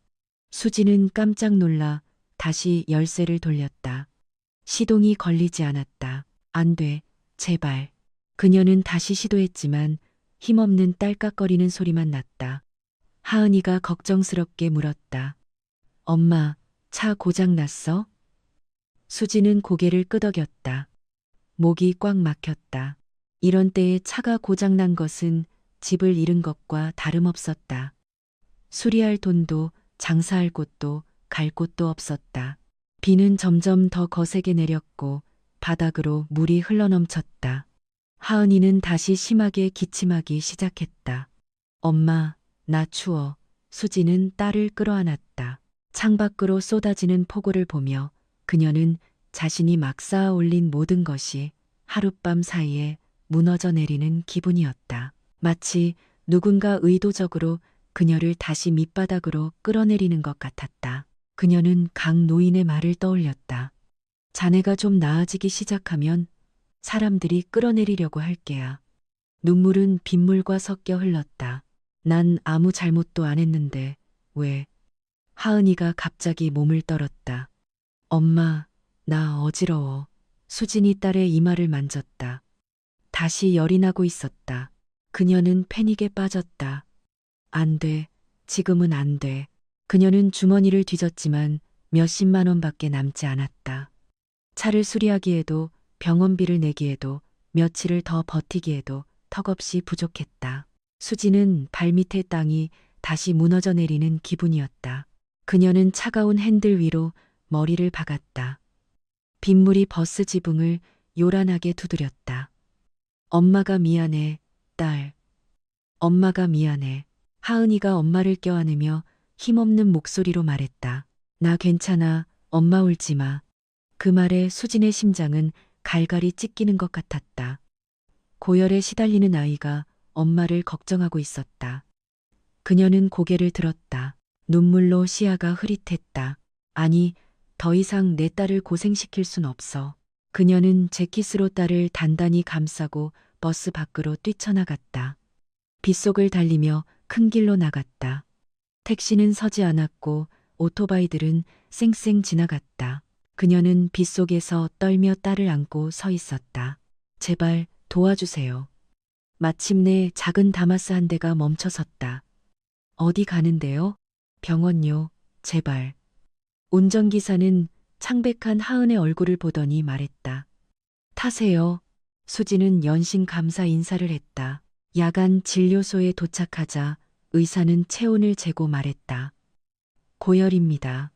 Speaker 1: 수지는 깜짝 놀라 다시 열쇠를 돌렸다. 시동이 걸리지 않았다. 안 돼, 제발. 그녀는 다시 시도했지만 힘없는 딸깍거리는 소리만 났다. 하은이가 걱정스럽게 물었다. 엄마, 차 고장 났어? 수지는 고개를 끄덕였다. 목이 꽉 막혔다. 이런 때에 차가 고장난 것은 집을 잃은 것과 다름없었다. 수리할 돈도 장사할 곳도 갈 곳도 없었다. 비는 점점 더 거세게 내렸고 바닥으로 물이 흘러넘쳤다. 하은이는 다시 심하게 기침하기 시작했다. 엄마, 나 추워. 수지는 딸을 끌어안았다. 창밖으로 쏟아지는 폭우를 보며 그녀는 자신이 막 쌓아 올린 모든 것이 하룻밤 사이에 무너져 내리는 기분이었다. 마치 누군가 의도적으로 그녀를 다시 밑바닥으로 끌어내리는 것 같았다. 그녀는 강 노인의 말을 떠올렸다. 자네가 좀 나아지기 시작하면 사람들이 끌어내리려고 할 게야. 눈물은 빗물과 섞여 흘렀다. 난 아무 잘못도 안 했는데 왜? 하은이가 갑자기 몸을 떨었다. 엄마, 나 어지러워. 수진이 딸의 이마를 만졌다. 다시 열이 나고 있었다. 그녀는 패닉에 빠졌다. 안 돼. 지금은 안 돼. 그녀는 주머니를 뒤졌지만 몇십만 원밖에 남지 않았다. 차를 수리하기에도 병원비를 내기에도 며칠을 더 버티기에도 턱없이 부족했다. 수지는 발밑의 땅이 다시 무너져 내리는 기분이었다. 그녀는 차가운 핸들 위로 머리를 박았다. 빗물이 버스 지붕을 요란하게 두드렸다. 엄마가 미안해, 딸. 엄마가 미안해. 하은이가 엄마를 껴안으며 힘없는 목소리로 말했다. 나 괜찮아, 엄마 울지 마. 그 말에 수진의 심장은 갈갈이 찢기는 것 같았다. 고열에 시달리는 아이가 엄마를 걱정하고 있었다. 그녀는 고개를 들었다. 눈물로 시야가 흐릿했다. 아니, 더 이상 내 딸을 고생시킬 순 없어. 그녀는 재킷으로 딸을 단단히 감싸고 버스 밖으로 뛰쳐나갔다. 빗속을 달리며 큰 길로 나갔다. 택시는 서지 않았고 오토바이들은 쌩쌩 지나갔다. 그녀는 빗속에서 떨며 딸을 안고 서 있었다. 제발 도와주세요. 마침내 작은 다마스 한 대가 멈춰섰다. 어디 가는데요? 병원요. 제발. 운전기사는 창백한 하은의 얼굴을 보더니 말했다. 타세요. 수지는 연신 감사 인사를 했다. 야간 진료소에 도착하자 의사는 체온을 재고 말했다. 고열입니다.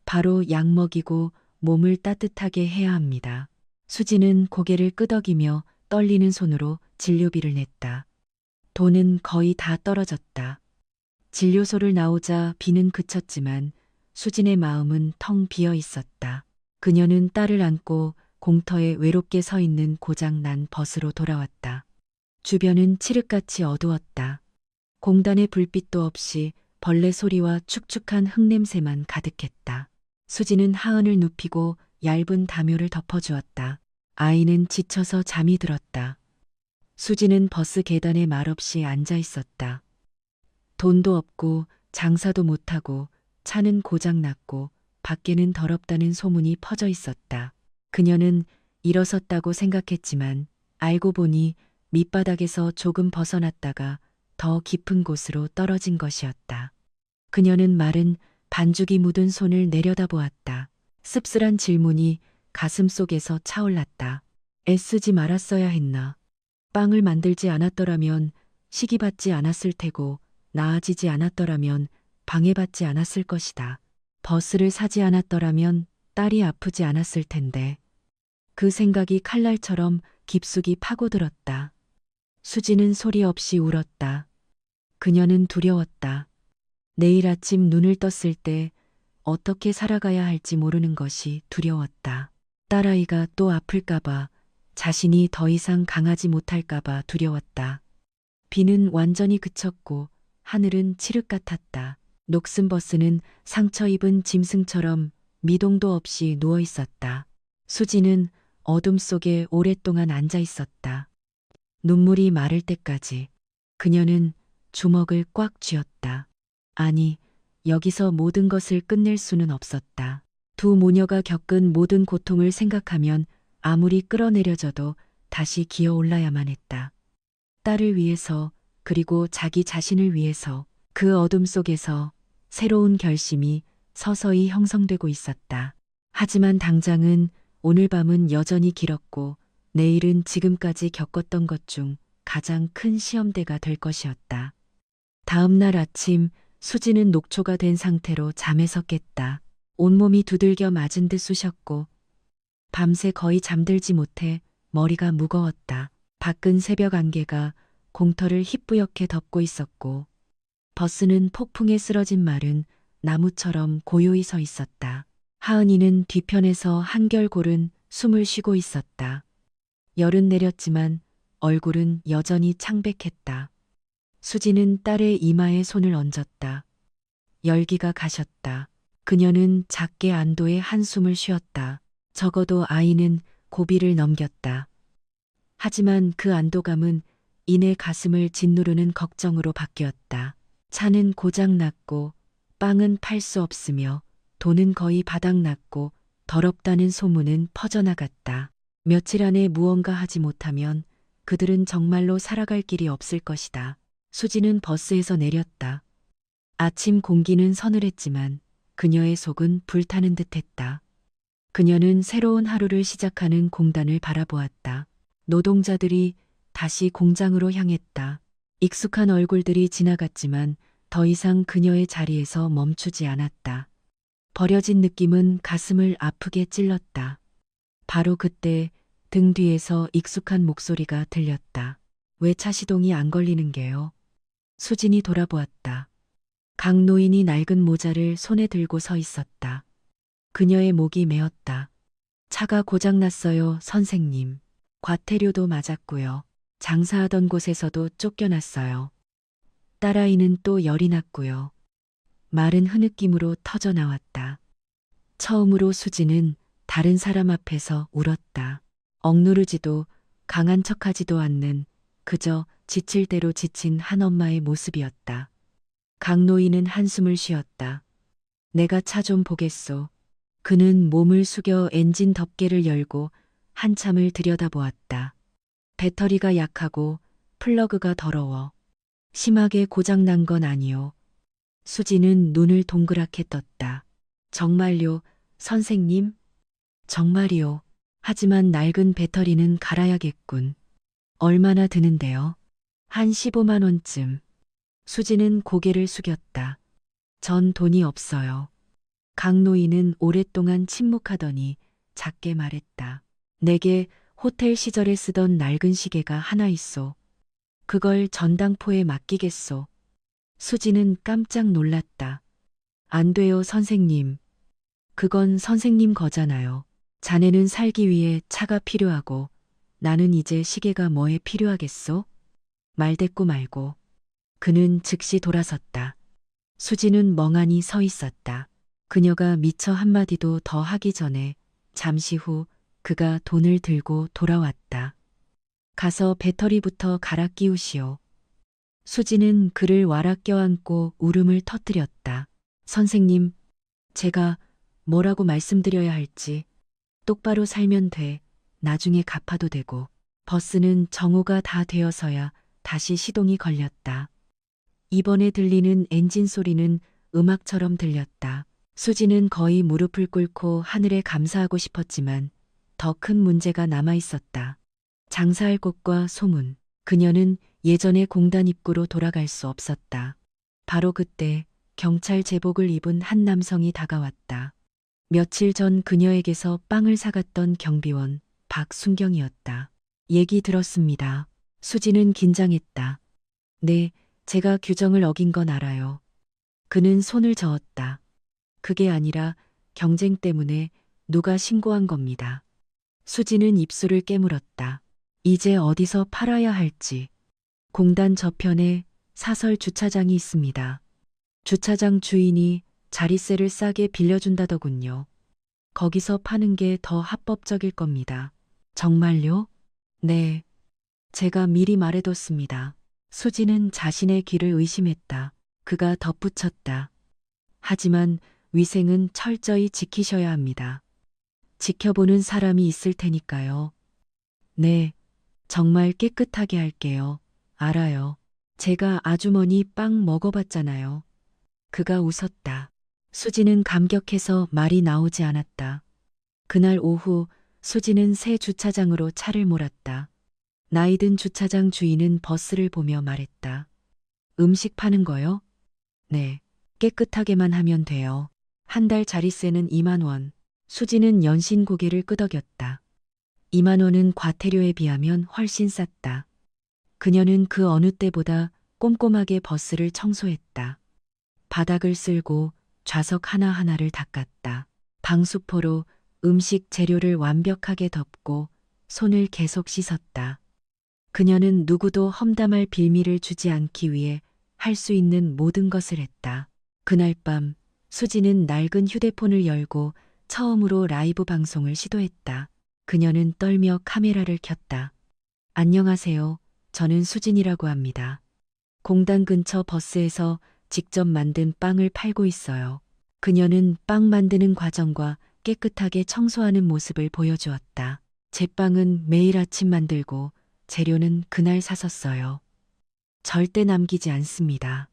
Speaker 1: 바로 약 먹이고 몸을 따뜻하게 해야 합니다. 수지는 고개를 끄덕이며 떨리는 손으로 진료비를 냈다. 돈은 거의 다 떨어졌다. 진료소를 나오자 비는 그쳤지만 수진의 마음은 텅 비어 있었다. 그녀는 딸을 안고 공터에 외롭게 서 있는 고장 난 버스로 돌아왔다. 주변은 칠흑같이 어두웠다. 공단의 불빛도 없이 벌레 소리와 축축한 흙냄새만 가득했다. 수지는 하은을 눕히고 얇은 담요를 덮어주었다. 아이는 지쳐서 잠이 들었다. 수지는 버스 계단에 말없이 앉아 있었다. 돈도 없고 장사도 못하고 차는 고장났고 밖에는 더럽다는 소문이 퍼져 있었다. 그녀는 일어섰다고 생각했지만 알고 보니 밑바닥에서 조금 벗어났다가 더 깊은 곳으로 떨어진 것이었다. 그녀는 마른 반죽이 묻은 손을 내려다보았다. 씁쓸한 질문이 가슴 속에서 차올랐다. 애쓰지 말았어야 했나. 빵을 만들지 않았더라면 시기받지 않았을 테고 나아지지 않았더라면 방해받지 않았을 것이다. 버스를 사지 않았더라면 딸이 아프지 않았을 텐데. 그 생각이 칼날처럼 깊숙이 파고들었다. 수지는 소리 없이 울었다. 그녀는 두려웠다. 내일 아침 눈을 떴을 때 어떻게 살아가야 할지 모르는 것이 두려웠다. 딸아이가 또 아플까봐, 자신이 더 이상 강하지 못할까봐 두려웠다. 비는 완전히 그쳤고 하늘은 칠흑 같았다. 녹슨 버스는 상처 입은 짐승처럼 미동도 없이 누워 있었다. 수지는 어둠 속에 오랫동안 앉아 있었다. 눈물이 마를 때까지. 그녀는 주먹을 꽉 쥐었다. 아니, 여기서 모든 것을 끝낼 수는 없었다. 두 모녀가 겪은 모든 고통을 생각하면 아무리 끌어내려져도 다시 기어 올라야만 했다. 딸을 위해서, 그리고 자기 자신을 위해서. 그 어둠 속에서 새로운 결심이 서서히 형성되고 있었다. 하지만 당장은, 오늘 밤은 여전히 길었고 내일은 지금까지 겪었던 것 중 가장 큰 시험대가 될 것이었다. 다음 날 아침 수지는 녹초가 된 상태로 잠에서 깼다. 온몸이 두들겨 맞은 듯 쑤셨고 밤새 거의 잠들지 못해 머리가 무거웠다. 밖은 새벽 안개가 공터를 희뿌옇게 덮고 있었고 버스는 폭풍에 쓰러진 마른 나무처럼 고요히 서 있었다. 하은이는 뒤편에서 한결 고른 숨을 쉬고 있었다. 열은 내렸지만 얼굴은 여전히 창백했다. 수지는 딸의 이마에 손을 얹었다. 열기가 가셨다. 그녀는 작게 안도의 한숨을 쉬었다. 적어도 아이는 고비를 넘겼다. 하지만 그 안도감은 이내 가슴을 짓누르는 걱정으로 바뀌었다. 차는 고장났고 빵은 팔 수 없으며 돈은 거의 바닥났고 더럽다는 소문은 퍼져나갔다. 며칠 안에 무언가 하지 못하면 그들은 정말로 살아갈 길이 없을 것이다. 수지는 버스에서 내렸다. 아침 공기는 서늘했지만 그녀의 속은 불타는 듯했다. 그녀는 새로운 하루를 시작하는 공단을 바라보았다. 노동자들이 다시 공장으로 향했다. 익숙한 얼굴들이 지나갔지만 더 이상 그녀의 자리에서 멈추지 않았다. 버려진 느낌은 가슴을 아프게 찔렀다. 바로 그때 등 뒤에서 익숙한 목소리가 들렸다. 왜 차 시동이 안 걸리는 게요? 수진이 돌아보았다. 강노인이 낡은 모자를 손에 들고 서 있었다. 그녀의 목이 메었다. 차가 고장났어요, 선생님. 과태료도 맞았고요. 장사하던 곳에서도 쫓겨났어요. 딸아이는 또 열이 났고요. 말은 흐느낌으로 터져 나왔다. 처음으로 수지는 다른 사람 앞에서 울었다. 억누르지도 강한 척하지도 않는 그저 지칠 대로 지친 한 엄마의 모습이었다. 강노인은 한숨을 쉬었다. 내가 차 좀 보겠소. 그는 몸을 숙여 엔진 덮개를 열고 한참을 들여다보았다. 배터리가 약하고 플러그가 더러워. 심하게 고장난 건 아니오. 수지는 눈을 동그랗게 떴다. 정말요, 선생님? 정말이요. 하지만 낡은 배터리는 갈아야겠군. 얼마나 드는데요? 한 15만 원쯤. 수지는 고개를 숙였다. 전 돈이 없어요. 강노인은 오랫동안 침묵하더니 작게 말했다. 내게 호텔 시절에 쓰던 낡은 시계가 하나 있소. 그걸 전당포에 맡기겠소. 수지는 깜짝 놀랐다. 안 돼요, 선생님. 그건 선생님 거잖아요. 자네는 살기 위해 차가 필요하고 나는 이제 시계가 뭐에 필요하겠소? 말대꾸 말고. 그는 즉시 돌아섰다. 수지는 멍하니 서 있었다. 그녀가 미처 한마디도 더 하기 전에 잠시 후 그가 돈을 들고 돌아왔다. 가서 배터리부터 갈아 끼우시오. 수지는 그를 와락 껴안고 울음을 터뜨렸다. 선생님, 제가 뭐라고 말씀드려야 할지 똑바로 살면 돼. 나중에 갚아도 되고. 버스는 정오가 다 되어서야 다시 시동이 걸렸다. 이번에 들리는 엔진 소리는 음악처럼 들렸다. 수지는 거의 무릎을 꿇고 하늘에 감사하고 싶었지만 더 큰 문제가 남아 있었다. 장사할 곳과 소문. 그녀는 예전의 공단 입구로 돌아갈 수 없었다. 바로 그때 경찰 제복을 입은 한 남성이 다가왔다. 며칠 전 그녀에게서 빵을 사갔던 경비원 박순경이었다. 얘기 들었습니다. 수지는 긴장했다. 네, 제가 규정을 어긴 건 알아요. 그는 손을 저었다. 그게 아니라 경쟁 때문에 누가 신고한 겁니다. 수지는 입술을 깨물었다. 이제 어디서 팔아야 할지. 공단 저편에 사설 주차장이 있습니다. 주차장 주인이 자리세를 싸게 빌려준다더군요. 거기서 파는 게 더 합법적일 겁니다. 정말요? 네. 제가 미리 말해뒀습니다. 수지는 자신의 귀를 의심했다. 그가 덧붙였다. 하지만 위생은 철저히 지키셔야 합니다. 지켜보는 사람이 있을 테니까요. 네. 정말 깨끗하게 할게요. 알아요. 제가 아주머니 빵 먹어봤잖아요. 그가 웃었다. 수지는 감격해서 말이 나오지 않았다. 그날 오후 수지는 새 주차장으로 차를 몰았다. 나이든 주차장 주인은 버스를 보며 말했다. 음식 파는 거요? 네. 깨끗하게만 하면 돼요. 한 달 자리세는 2만 원. 수지는 연신 고개를 끄덕였다. 2만 원은 과태료에 비하면 훨씬 쌌다. 그녀는 그 어느 때보다 꼼꼼하게 버스를 청소했다. 바닥을 쓸고 좌석 하나하나를 닦았다. 방수포로 음식 재료를 완벽하게 덮고 손을 계속 씻었다. 그녀는 누구도 험담할 빌미를 주지 않기 위해 할 수 있는 모든 것을 했다. 그날 밤 수지는 낡은 휴대폰을 열고 처음으로 라이브 방송을 시도했다. 그녀는 떨며 카메라를 켰다. 안녕하세요. 저는 수진이라고 합니다. 공단 근처 버스에서 직접 만든 빵을 팔고 있어요. 그녀는 빵 만드는 과정과 깨끗하게 청소하는 모습을 보여주었다. 제 빵은 매일 아침 만들고 재료는 그날 사섰어요. 절대 남기지 않습니다.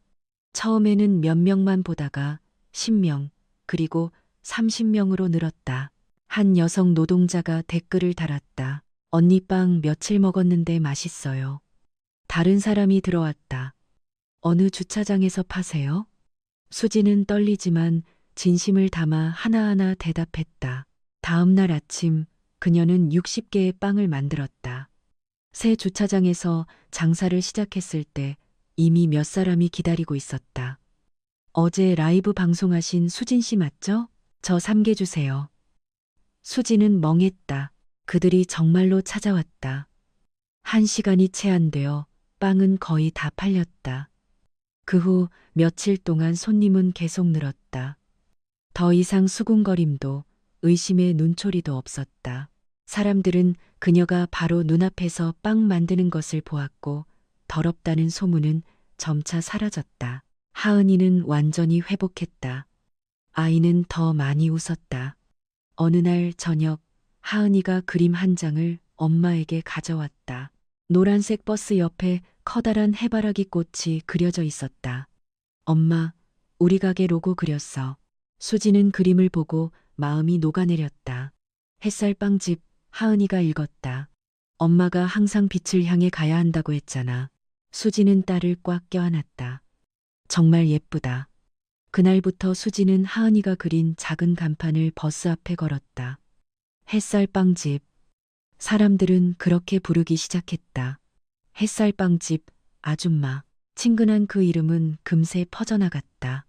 Speaker 1: 처음에는 몇 명만 보다가 10명, 그리고 30명으로 늘었다. 한 여성 노동자가 댓글을 달았다. 언니 빵 며칠 먹었는데 맛있어요. 다른 사람이 들어왔다. 어느 주차장에서 파세요? 수지는 떨리지만 진심을 담아 하나하나 대답했다. 다음 날 아침 그녀는 60개의 빵을 만들었다. 새 주차장에서 장사를 시작했을 때 이미 몇 사람이 기다리고 있었다. 어제 라이브 방송하신 수진 씨 맞죠? 저 3개 주세요. 수지는 멍했다. 그들이 정말로 찾아왔다. 1시간이 채 안 되어 빵은 거의 다 팔렸다. 그 후 며칠 동안 손님은 계속 늘었다. 더 이상 수군거림도 의심의 눈초리도 없었다. 사람들은 그녀가 바로 눈앞에서 빵 만드는 것을 보았고 더럽다는 소문은 점차 사라졌다. 하은이는 완전히 회복했다. 아이는 더 많이 웃었다. 어느 날 저녁 하은이가 그림 한 장을 엄마에게 가져왔다. 노란색 버스 옆에 커다란 해바라기 꽃이 그려져 있었다. 엄마, 우리 가게 로고 그렸어. 수지는 그림을 보고 마음이 녹아내렸다. 햇살 빵집 하은이가 읽었다. 엄마가 항상 빛을 향해 가야 한다고 했잖아. 수지는 딸을 꽉 껴안았다. 정말 예쁘다. 그날부터 수지는 하은이가 그린 작은 간판을 버스 앞에 걸었다. 햇살 빵집. 사람들은 그렇게 부르기 시작했다. 햇살 빵집 아줌마. 친근한 그 이름은 금세 퍼져나갔다.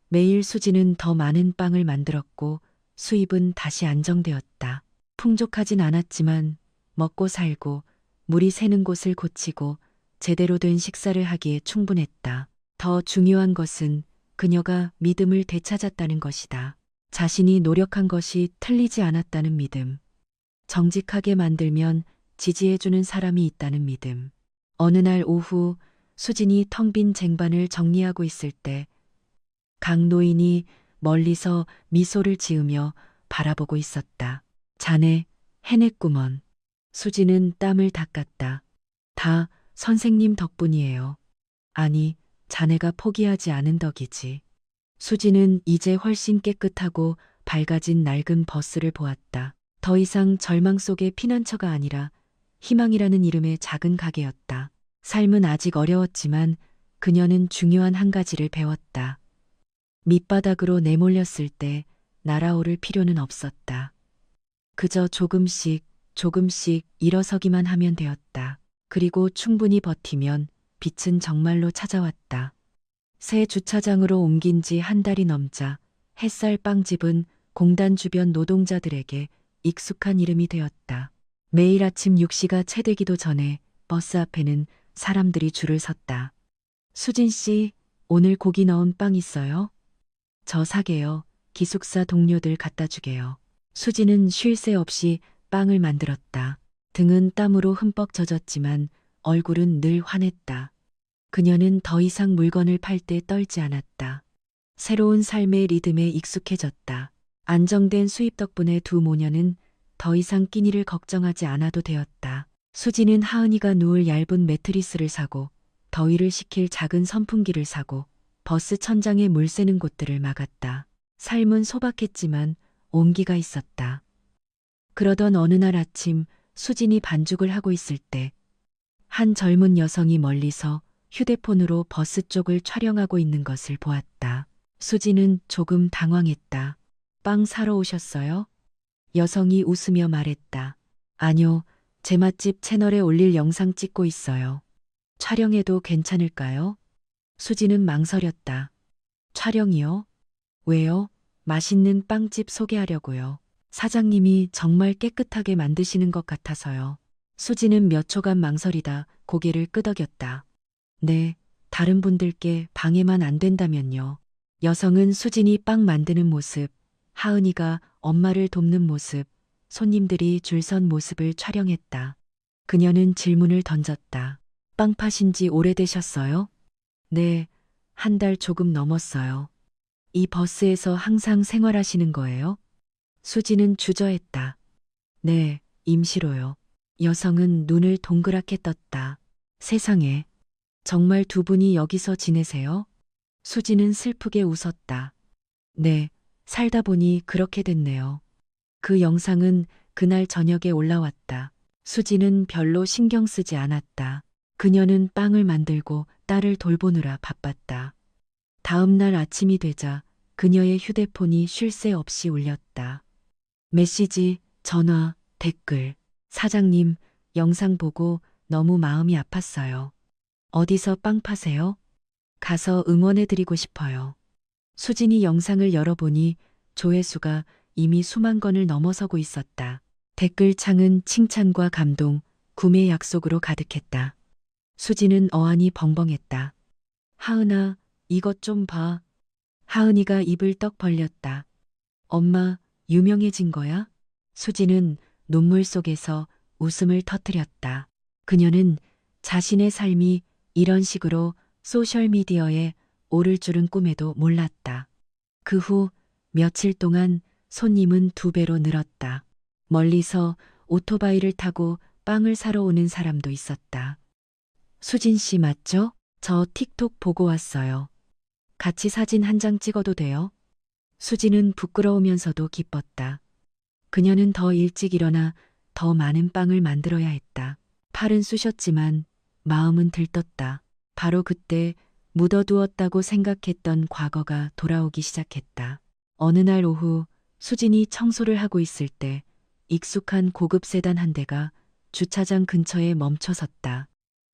Speaker 1: 매일 수지는 더 많은 빵을 만들었고 수입은 다시 안정되었다. 풍족하진 않았지만 먹고 살고 물이 새는 곳을 고치고 제대로 된 식사를 하기에 충분했다. 더 중요한 것은 그녀가 믿음을 되찾았다는 것이다. 자신이 노력한 것이 틀리지 않았다는 믿음. 정직하게 만들면 지지해주는 사람이 있다는 믿음. 어느 날 오후 수진이 텅 빈 쟁반을 정리하고 있을 때 강 노인이 멀리서 미소를 지으며 바라보고 있었다. 자네 해냈구먼. 수지는 땀을 닦았다. 다 선생님 덕분이에요. 아니, 자네가 포기하지 않은 덕이지. 수지는 이제 훨씬 깨끗하고 밝아진 낡은 버스를 보았다. 더 이상 절망 속의 피난처가 아니라 희망이라는 이름의 작은 가게였다. 삶은 아직 어려웠지만 그녀는 중요한 한 가지를 배웠다. 밑바닥으로 내몰렸을 때 날아오를 필요는 없었다. 그저 조금씩 일어서기만 하면 되었다. 그리고 충분히 버티면 빛은 정말로 찾아왔다. 새 주차장으로 옮긴 지 한 달이 넘자 햇살 빵집은 공단 주변 노동자들에게 익숙한 이름이 되었다. 매일 아침 6시가 채 되기도 전에 버스 앞에는 사람들이 줄을 섰다. 수진 씨, 오늘 고기 넣은 빵 있어요? 저 사게요. 기숙사 동료들 갖다 주게요. 수지는 쉴 새 없이 빵을 만들었다. 등은 땀으로 흠뻑 젖었지만 얼굴은 늘 환했다. 그녀는 더 이상 물건을 팔 때 떨지 않았다. 새로운 삶의 리듬에 익숙해졌다. 안정된 수입 덕분에 두 모녀는 더 이상 끼니를 걱정하지 않아도 되었다. 수지는 하은이가 누울 얇은 매트리스를 사고 더위를 식힐 작은 선풍기를 사고 버스 천장에 물 새는 곳들을 막았다. 삶은 소박했지만 온기가 있었다. 그러던 어느 날 아침 수진이 반죽을 하고 있을 때 한 젊은 여성이 멀리서 휴대폰으로 버스 쪽을 촬영하고 있는 것을 보았다. 수지는 조금 당황했다. 빵 사러 오셨어요? 여성이 웃으며 말했다. 아니요, 제 맛집 채널에 올릴 영상 찍고 있어요. 촬영해도 괜찮을까요? 수지는 망설였다. 촬영이요? 왜요? 맛있는 빵집 소개하려고요. 사장님이 정말 깨끗하게 만드시는 것 같아서요. 수지는 몇 초간 망설이다 고개를 끄덕였다. 네, 다른 분들께 방해만 안 된다면요. 여성은 수진이 빵 만드는 모습, 하은이가 엄마를 돕는 모습, 손님들이 줄 선 모습을 촬영했다. 그녀는 질문을 던졌다. 빵 파신 지 오래되셨어요? 네, 한 달 조금 넘었어요. 이 버스에서 항상 생활하시는 거예요? 수지는 주저했다. 네, 임시로요. 여성은 눈을 동그랗게 떴다. 세상에, 정말 두 분이 여기서 지내세요? 수지는 슬프게 웃었다. 네, 살다 보니 그렇게 됐네요. 그 영상은 그날 저녁에 올라왔다. 수지는 별로 신경 쓰지 않았다. 그녀는 빵을 만들고 딸을 돌보느라 바빴다. 다음 날 아침이 되자 그녀의 휴대폰이 쉴 새 없이 울렸다. 메시지, 전화, 댓글. 사장님, 영상 보고 너무 마음이 아팠어요. 어디서 빵 파세요? 가서 응원해드리고 싶어요. 수진이 영상을 열어보니 조회수가 이미 수만 건을 넘어서고 있었다. 댓글창은 칭찬과 감동, 구매 약속으로 가득했다. 수지는 어안이 벙벙했다. 하은아, 이것 좀 봐. 하은이가 입을 떡 벌렸다. 엄마, 유명해진 거야? 수지는 눈물 속에서 웃음을 터뜨렸다. 그녀는 자신의 삶이 이런 식으로 소셜미디어에 오를 줄은 꿈에도 몰랐다. 그 후 며칠 동안 손님은 2배로 늘었다. 멀리서 오토바이를 타고 빵을 사러 오는 사람도 있었다. 수진 씨 맞죠? 저 틱톡 보고 왔어요. 같이 사진 한 장 찍어도 돼요? 수지는 부끄러우면서도 기뻤다. 그녀는 더 일찍 일어나 더 많은 빵을 만들어야 했다. 팔은 쑤셨지만 마음은 들떴다. 바로 그때 묻어두었다고 생각했던 과거가 돌아오기 시작했다. 어느 날 오후 수진이 청소를 하고 있을 때 익숙한 고급 세단 한 대가 주차장 근처에 멈춰섰다.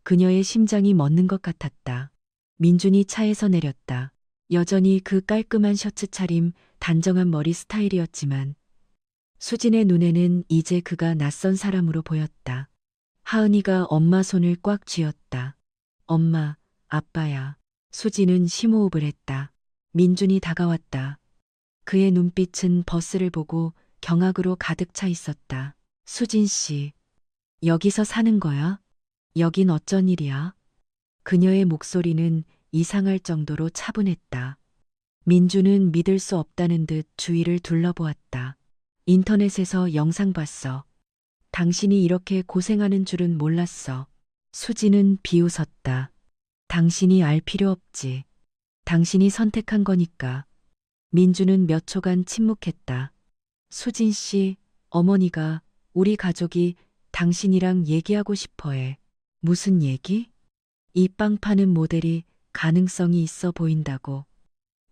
Speaker 1: 그녀의 심장이 멎는 것 같았다. 민준이 차에서 내렸다. 여전히 그 깔끔한 셔츠 차림, 단정한 머리 스타일이었지만 수진의 눈에는 이제 그가 낯선 사람으로 보였다. 하은이가 엄마 손을 꽉 쥐었다. 엄마, 아빠야. 수진은 심호흡을 했다. 민준이 다가왔다. 그의 눈빛은 버스를 보고 경악으로 가득 차 있었다. 수진 씨, 여기서 사는 거야? 여긴 어쩐 일이야? 그녀의 목소리는 이상할 정도로 차분했다. 민주는 믿을 수 없다는 듯 주위를 둘러보았다. 인터넷에서 영상 봤어. 당신이 이렇게 고생하는 줄은 몰랐어. 수지는 비웃었다. 당신이 알 필요 없지. 당신이 선택한 거니까. 민주는 몇 초간 침묵했다. 수진 씨, 어머니가, 우리 가족이 당신이랑 얘기하고 싶어 해. 무슨 얘기? 이 빵 파는 모델이 가능성이 있어 보인다고.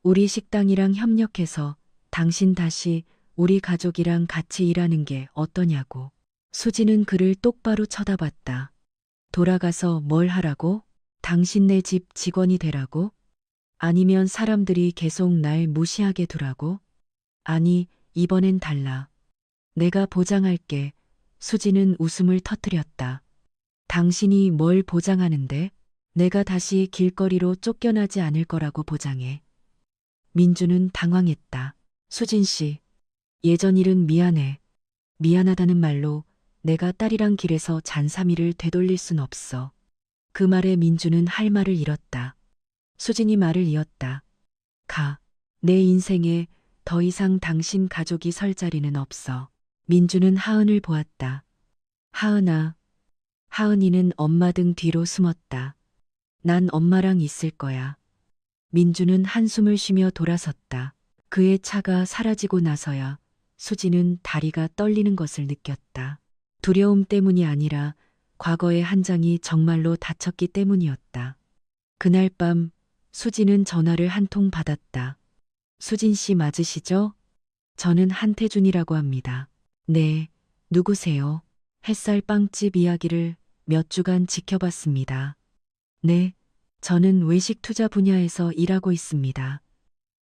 Speaker 1: 우리 식당이랑 협력해서 당신 다시 우리 가족이랑 같이 일하는 게 어떠냐고. 수지는 그를 똑바로 쳐다봤다. 돌아가서 뭘 하라고? 당신네 집 직원이 되라고? 아니면 사람들이 계속 날 무시하게 두라고? 아니, 이번엔 달라. 내가 보장할게. 수지는 웃음을 터뜨렸다. 당신이 뭘 보장하는데? 내가 다시 길거리로 쫓겨나지 않을 거라고 보장해. 민주는 당황했다. 수진 씨, 예전 일은 미안해. 미안하다는 말로 내가 딸이랑 길에서 잔사미를 되돌릴 순 없어. 그 말에 민주는 할 말을 잃었다. 수진이 말을 이었다. 가. 내 인생에 더 이상 당신 가족이 설 자리는 없어. 민주는 하은을 보았다. 하은아. 하은이는 엄마 등 뒤로 숨었다. 난 엄마랑 있을 거야. 민주는 한숨을 쉬며 돌아섰다. 그의 차가 사라지고 나서야 수지는 다리가 떨리는 것을 느꼈다. 두려움 때문이 아니라 과거의 한 장이 정말로 다쳤기 때문이었다. 그날 밤 수지는 전화를 한 통 받았다. 수진 씨 맞으시죠? 저는 한태준이라고 합니다. 네, 누구세요? 햇살 빵집 이야기를 몇 주간 지켜봤습니다. 네, 저는 외식 투자 분야에서 일하고 있습니다.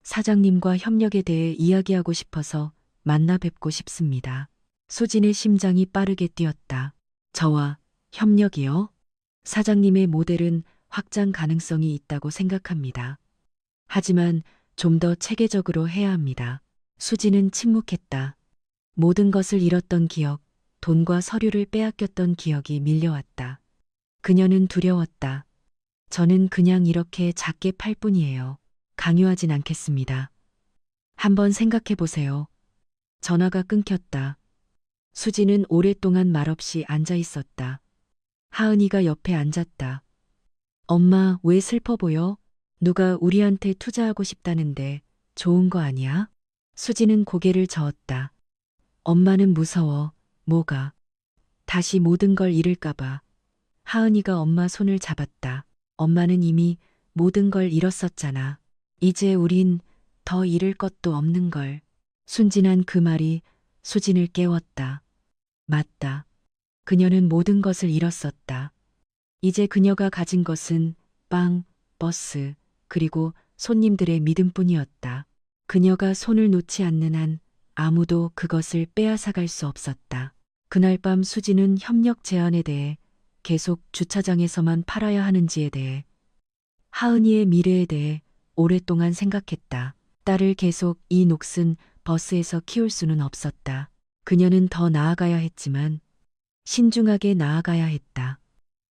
Speaker 1: 사장님과 협력에 대해 이야기하고 싶어서 만나 뵙고 싶습니다. 수진의 심장이 빠르게 뛰었다. 저와 협력이요? 사장님의 모델은 확장 가능성이 있다고 생각합니다. 하지만 좀 더 체계적으로 해야 합니다. 수지는 침묵했다. 모든 것을 잃었던 기억, 돈과 서류를 빼앗겼던 기억이 밀려왔다. 그녀는 두려웠다. 저는 그냥 이렇게 작게 팔 뿐이에요. 강요하진 않겠습니다. 한번 생각해 보세요. 전화가 끊겼다. 수지는 오랫동안 말없이 앉아 있었다. 하은이가 옆에 앉았다. 엄마, 왜 슬퍼 보여? 누가 우리한테 투자하고 싶다는데 좋은 거 아니야? 수지는 고개를 저었다. 엄마는 무서워. 뭐가? 다시 모든 걸 잃을까봐. 하은이가 엄마 손을 잡았다. 엄마는 이미 모든 걸 잃었었잖아. 이제 우린 더 잃을 것도 없는 걸. 순진한 그 말이 수진을 깨웠다. 맞다. 그녀는 모든 것을 잃었었다. 이제 그녀가 가진 것은 빵, 버스, 그리고 손님들의 믿음뿐이었다. 그녀가 손을 놓지 않는 한 아무도 그것을 빼앗아갈 수 없었다. 그날 밤 수지는 협력 제안에 대해, 계속 주차장에서만 팔아야 하는지에 대해, 하은이의 미래에 대해 오랫동안 생각했다. 딸을 계속 이 녹슨 버스에서 키울 수는 없었다. 그녀는 더 나아가야 했지만 신중하게 나아가야 했다.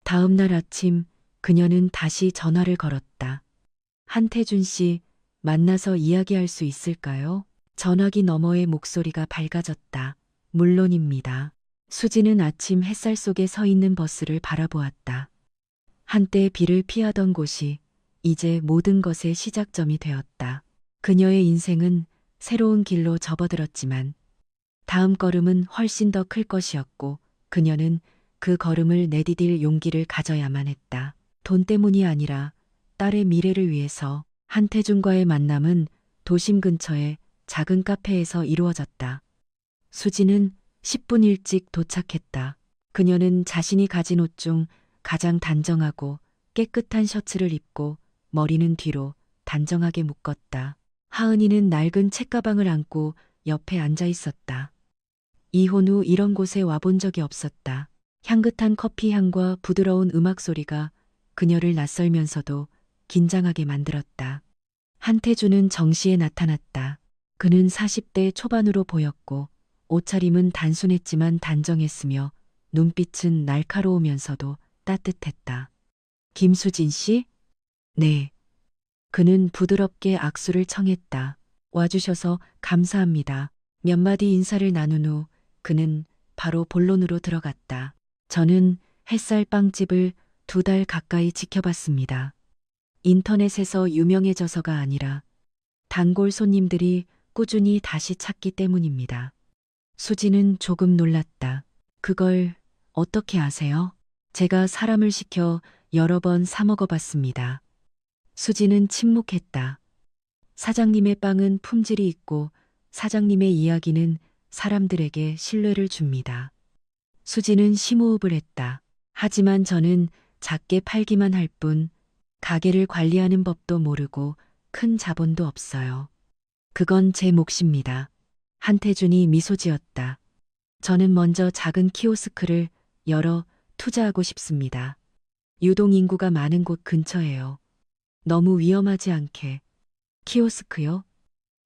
Speaker 1: 다음 날 아침 그녀는 다시 전화를 걸었다. 한태준 씨, 만나서 이야기할 수 있을까요? 전화기 너머의 목소리가 밝아졌다. 물론입니다. 수지는 아침 햇살 속에 서 있는 버스를 바라보았다. 한때 비를 피하던 곳이 이제 모든 것의 시작점이 되었다. 그녀의 인생은 새로운 길로 접어들었지만 다음 걸음은 훨씬 더 클 것이었고 그녀는 그 걸음을 내디딜 용기를 가져야만 했다. 돈 때문이 아니라 딸의 미래를 위해서. 한태준과의 만남은 도심 근처의 작은 카페에서 이루어졌다. 수지는 10분 일찍 도착했다. 그녀는 자신이 가진 옷 중 가장 단정하고 깨끗한 셔츠를 입고 머리는 뒤로 단정하게 묶었다. 하은이는 낡은 책가방을 안고 옆에 앉아 있었다. 이혼 후 이런 곳에 와본 적이 없었다. 향긋한 커피 향과 부드러운 음악 소리가 그녀를 낯설면서도 긴장하게 만들었다. 한태주는 정시에 나타났다. 그는 40대 초반으로 보였고 옷차림은 단순했지만 단정했으며 눈빛은 날카로우면서도 따뜻했다. 김수진 씨? 네. 그는 부드럽게 악수를 청했다. 와주셔서 감사합니다. 몇 마디 인사를 나눈 후 그는 바로 본론으로 들어갔다. 저는 햇살 빵집을 2달 가까이 지켜봤습니다. 인터넷에서 유명해져서가 아니라 단골 손님들이 꾸준히 다시 찾기 때문입니다. 수지는 조금 놀랐다. 그걸 어떻게 아세요? 제가 사람을 시켜 여러 번 사 먹어봤습니다. 수지는 침묵했다. 사장님의 빵은 품질이 있고 사장님의 이야기는 사람들에게 신뢰를 줍니다. 수지는 심호흡을 했다. 하지만 저는 작게 팔기만 할 뿐 가게를 관리하는 법도 모르고 큰 자본도 없어요. 그건 제 몫입니다. 한태준이 미소 지었다. 저는 먼저 작은 키오스크를 열어 투자하고 싶습니다. 유동 인구가 많은 곳 근처예요. 너무 위험하지 않게. 키오스크요?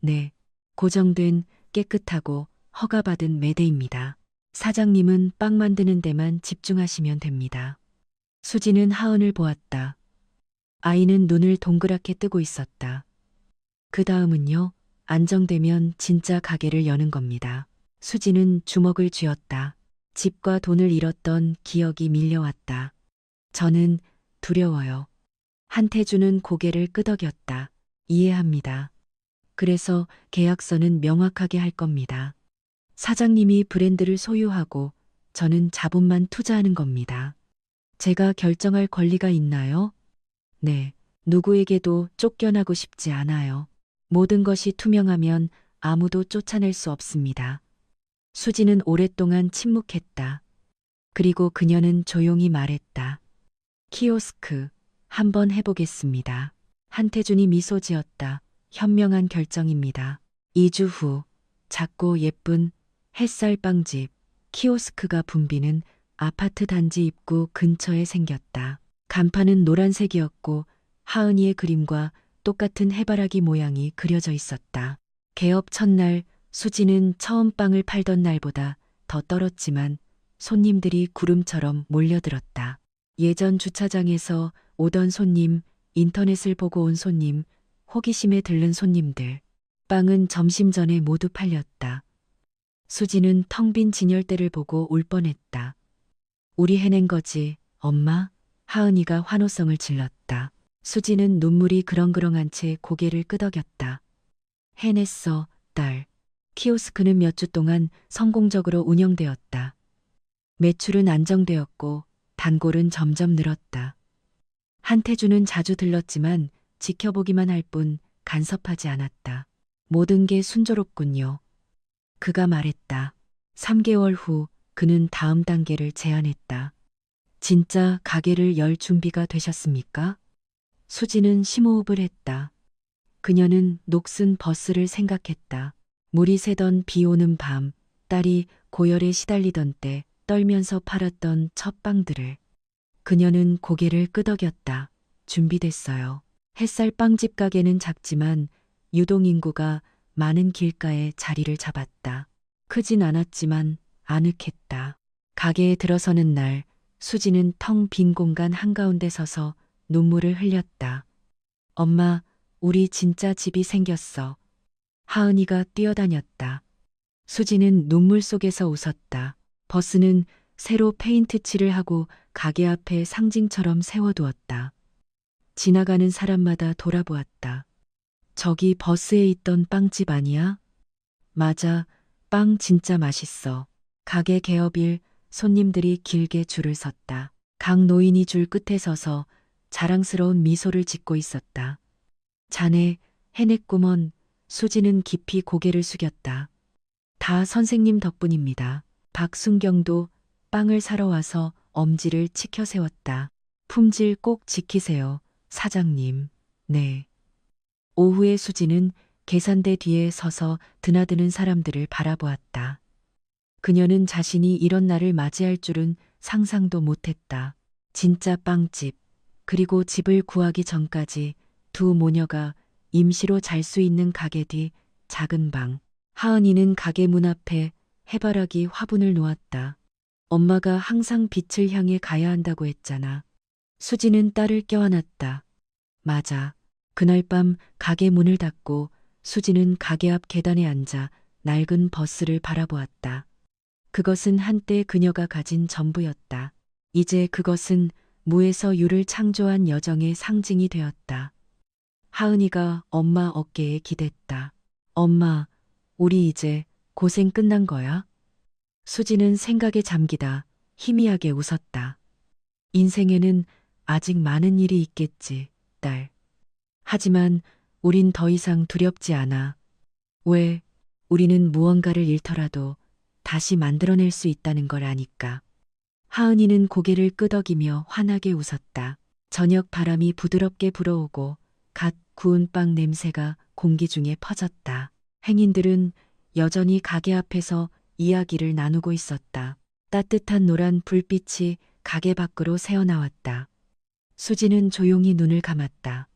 Speaker 1: 네. 고정된 깨끗하고 허가받은 매대입니다. 사장님은 빵 만드는 데만 집중하시면 됩니다. 수지는 하은을 보았다. 아이는 눈을 동그랗게 뜨고 있었다. 그 다음은요, 안정되면 진짜 가게를 여는 겁니다. 수지는 주먹을 쥐었다. 집과 돈을 잃었던 기억이 밀려왔다. 저는 두려워요. 한태주는 고개를 끄덕였다. 이해합니다. 그래서 계약서는 명확하게 할 겁니다. 사장님이 브랜드를 소유하고 저는 자본만 투자하는 겁니다. 제가 결정할 권리가 있나요? 네. 누구에게도 쫓겨나고 싶지 않아요. 모든 것이 투명하면 아무도 쫓아낼 수 없습니다. 수지는 오랫동안 침묵했다. 그리고 그녀는 조용히 말했다. 키오스크, 한번 해보겠습니다. 한태준이 미소 지었다. 현명한 결정입니다. 2주 후, 작고 예쁜 햇살 빵집, 키오스크가 붐비는 아파트 단지 입구 근처에 생겼다. 간판은 노란색이었고 하은이의 그림과 똑같은 해바라기 모양이 그려져 있었다. 개업 첫날 수지는 처음 빵을 팔던 날보다 더 떨었지만 손님들이 구름처럼 몰려들었다. 예전 주차장에서 오던 손님, 인터넷을 보고 온 손님, 호기심에 들른 손님들. 빵은 점심 전에 모두 팔렸다. 수지는 텅 빈 진열대를 보고 울 뻔했다. 우리 해낸 거지, 엄마? 하은이가 환호성을 질렀다. 수지는 눈물이 그렁그렁한 채 고개를 끄덕였다. 해냈어, 딸. 키오스크는 몇 주 동안 성공적으로 운영되었다. 매출은 안정되었고 단골은 점점 늘었다. 한태주는 자주 들렀지만 지켜보기만 할 뿐 간섭하지 않았다. 모든 게 순조롭군요. 그가 말했다. 3개월 후 그는 다음 단계를 제안했다. 진짜 가게를 열 준비가 되셨습니까? 수지는 심호흡을 했다. 그녀는 녹슨 버스를 생각했다. 물이 새던 비 오는 밤, 딸이 고열에 시달리던 때 떨면서 팔았던 첫 빵들을. 그녀는 고개를 끄덕였다. 준비됐어요. 햇살 빵집 가게는 작지만 유동인구가 많은 길가에 자리를 잡았다. 크진 않았지만 아늑했다. 가게에 들어서는 날 수지는 텅 빈 공간 한가운데 서서 눈물을 흘렸다. 엄마, 우리 진짜 집이 생겼어. 하은이가 뛰어다녔다. 수지는 눈물 속에서 웃었다. 버스는 새로 페인트 칠을 하고 가게 앞에 상징처럼 세워두었다. 지나가는 사람마다 돌아보았다. 저기 버스에 있던 빵집 아니야? 맞아, 빵 진짜 맛있어. 가게 개업일 손님들이 길게 줄을 섰다. 각 노인이 줄 끝에 서서 자랑스러운 미소를 짓고 있었다. 자네, 해냈구먼. 수지는 깊이 고개를 숙였다. 다 선생님 덕분입니다. 박순경도 빵을 사러 와서 엄지를 치켜 세웠다. 품질 꼭 지키세요, 사장님. 네. 오후에 수지는 계산대 뒤에 서서 드나드는 사람들을 바라보았다. 그녀는 자신이 이런 날을 맞이할 줄은 상상도 못했다. 진짜 빵집, 그리고 집을 구하기 전까지 두 모녀가 임시로 잘 수 있는 가게 뒤 작은 방. 하은이는 가게 문 앞에 해바라기 화분을 놓았다. 엄마가 항상 빛을 향해 가야 한다고 했잖아. 수지는 딸을 껴안았다. 맞아. 그날 밤 가게 문을 닫고 수지는 가게 앞 계단에 앉아 낡은 버스를 바라보았다. 그것은 한때 그녀가 가진 전부였다. 이제 그것은 무에서 유를 창조한 여정의 상징이 되었다. 하은이가 엄마 어깨에 기댔다. 엄마, 우리 이제 고생 끝난 거야? 수지는 생각에 잠기다 희미하게 웃었다. 인생에는 아직 많은 일이 있겠지, 딸. 하지만 우린 더 이상 두렵지 않아. 왜? 우리는 무언가를 잃더라도 다시 만들어낼 수 있다는 걸 아니까. 하은이는 고개를 끄덕이며 환하게 웃었다. 저녁 바람이 부드럽게 불어오고 갓 구운 빵 냄새가 공기 중에 퍼졌다. 행인들은 여전히 가게 앞에서 이야기를 나누고 있었다. 따뜻한 노란 불빛이 가게 밖으로 새어나왔다. 수지는 조용히 눈을 감았다.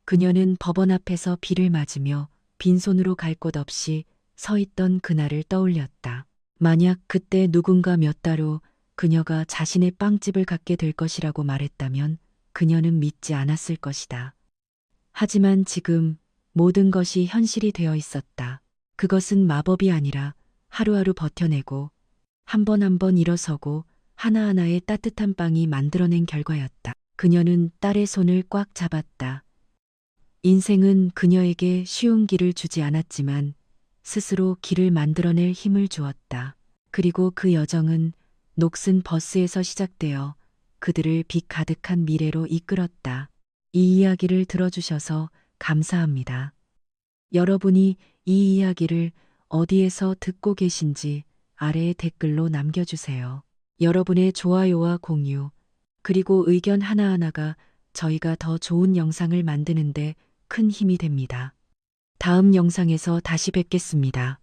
Speaker 1: 그녀는 법원 앞에서 비를 맞으며 빈손으로 갈 곳 없이 서 있던 그날을 떠올렸다. 만약 그때 누군가 몇 달 후 그녀가 자신의 빵집을 갖게 될 것이라고 말했다면 그녀는 믿지 않았을 것이다. 하지만 지금 모든 것이 현실이 되어 있었다. 그것은 마법이 아니라 하루하루 버텨내고 한 번 한 번 일어서고 하나하나의 따뜻한 빵이 만들어낸 결과였다. 그녀는 딸의 손을 꽉 잡았다. 인생은 그녀에게 쉬운 길을 주지 않았지만 스스로 길을 만들어낼 힘을 주었다. 그리고 그 여정은 녹슨 버스에서 시작되어 그들을 빛 가득한 미래로 이끌었다. 이 이야기를 들어주셔서 감사합니다. 여러분이 이 이야기를 어디에서 듣고 계신지 아래에 댓글로 남겨주세요. 여러분의 좋아요와 공유, 그리고 의견 하나하나가 저희가 더 좋은 영상을 만드는데 큰 힘이 됩니다. 다음 영상에서 다시 뵙겠습니다.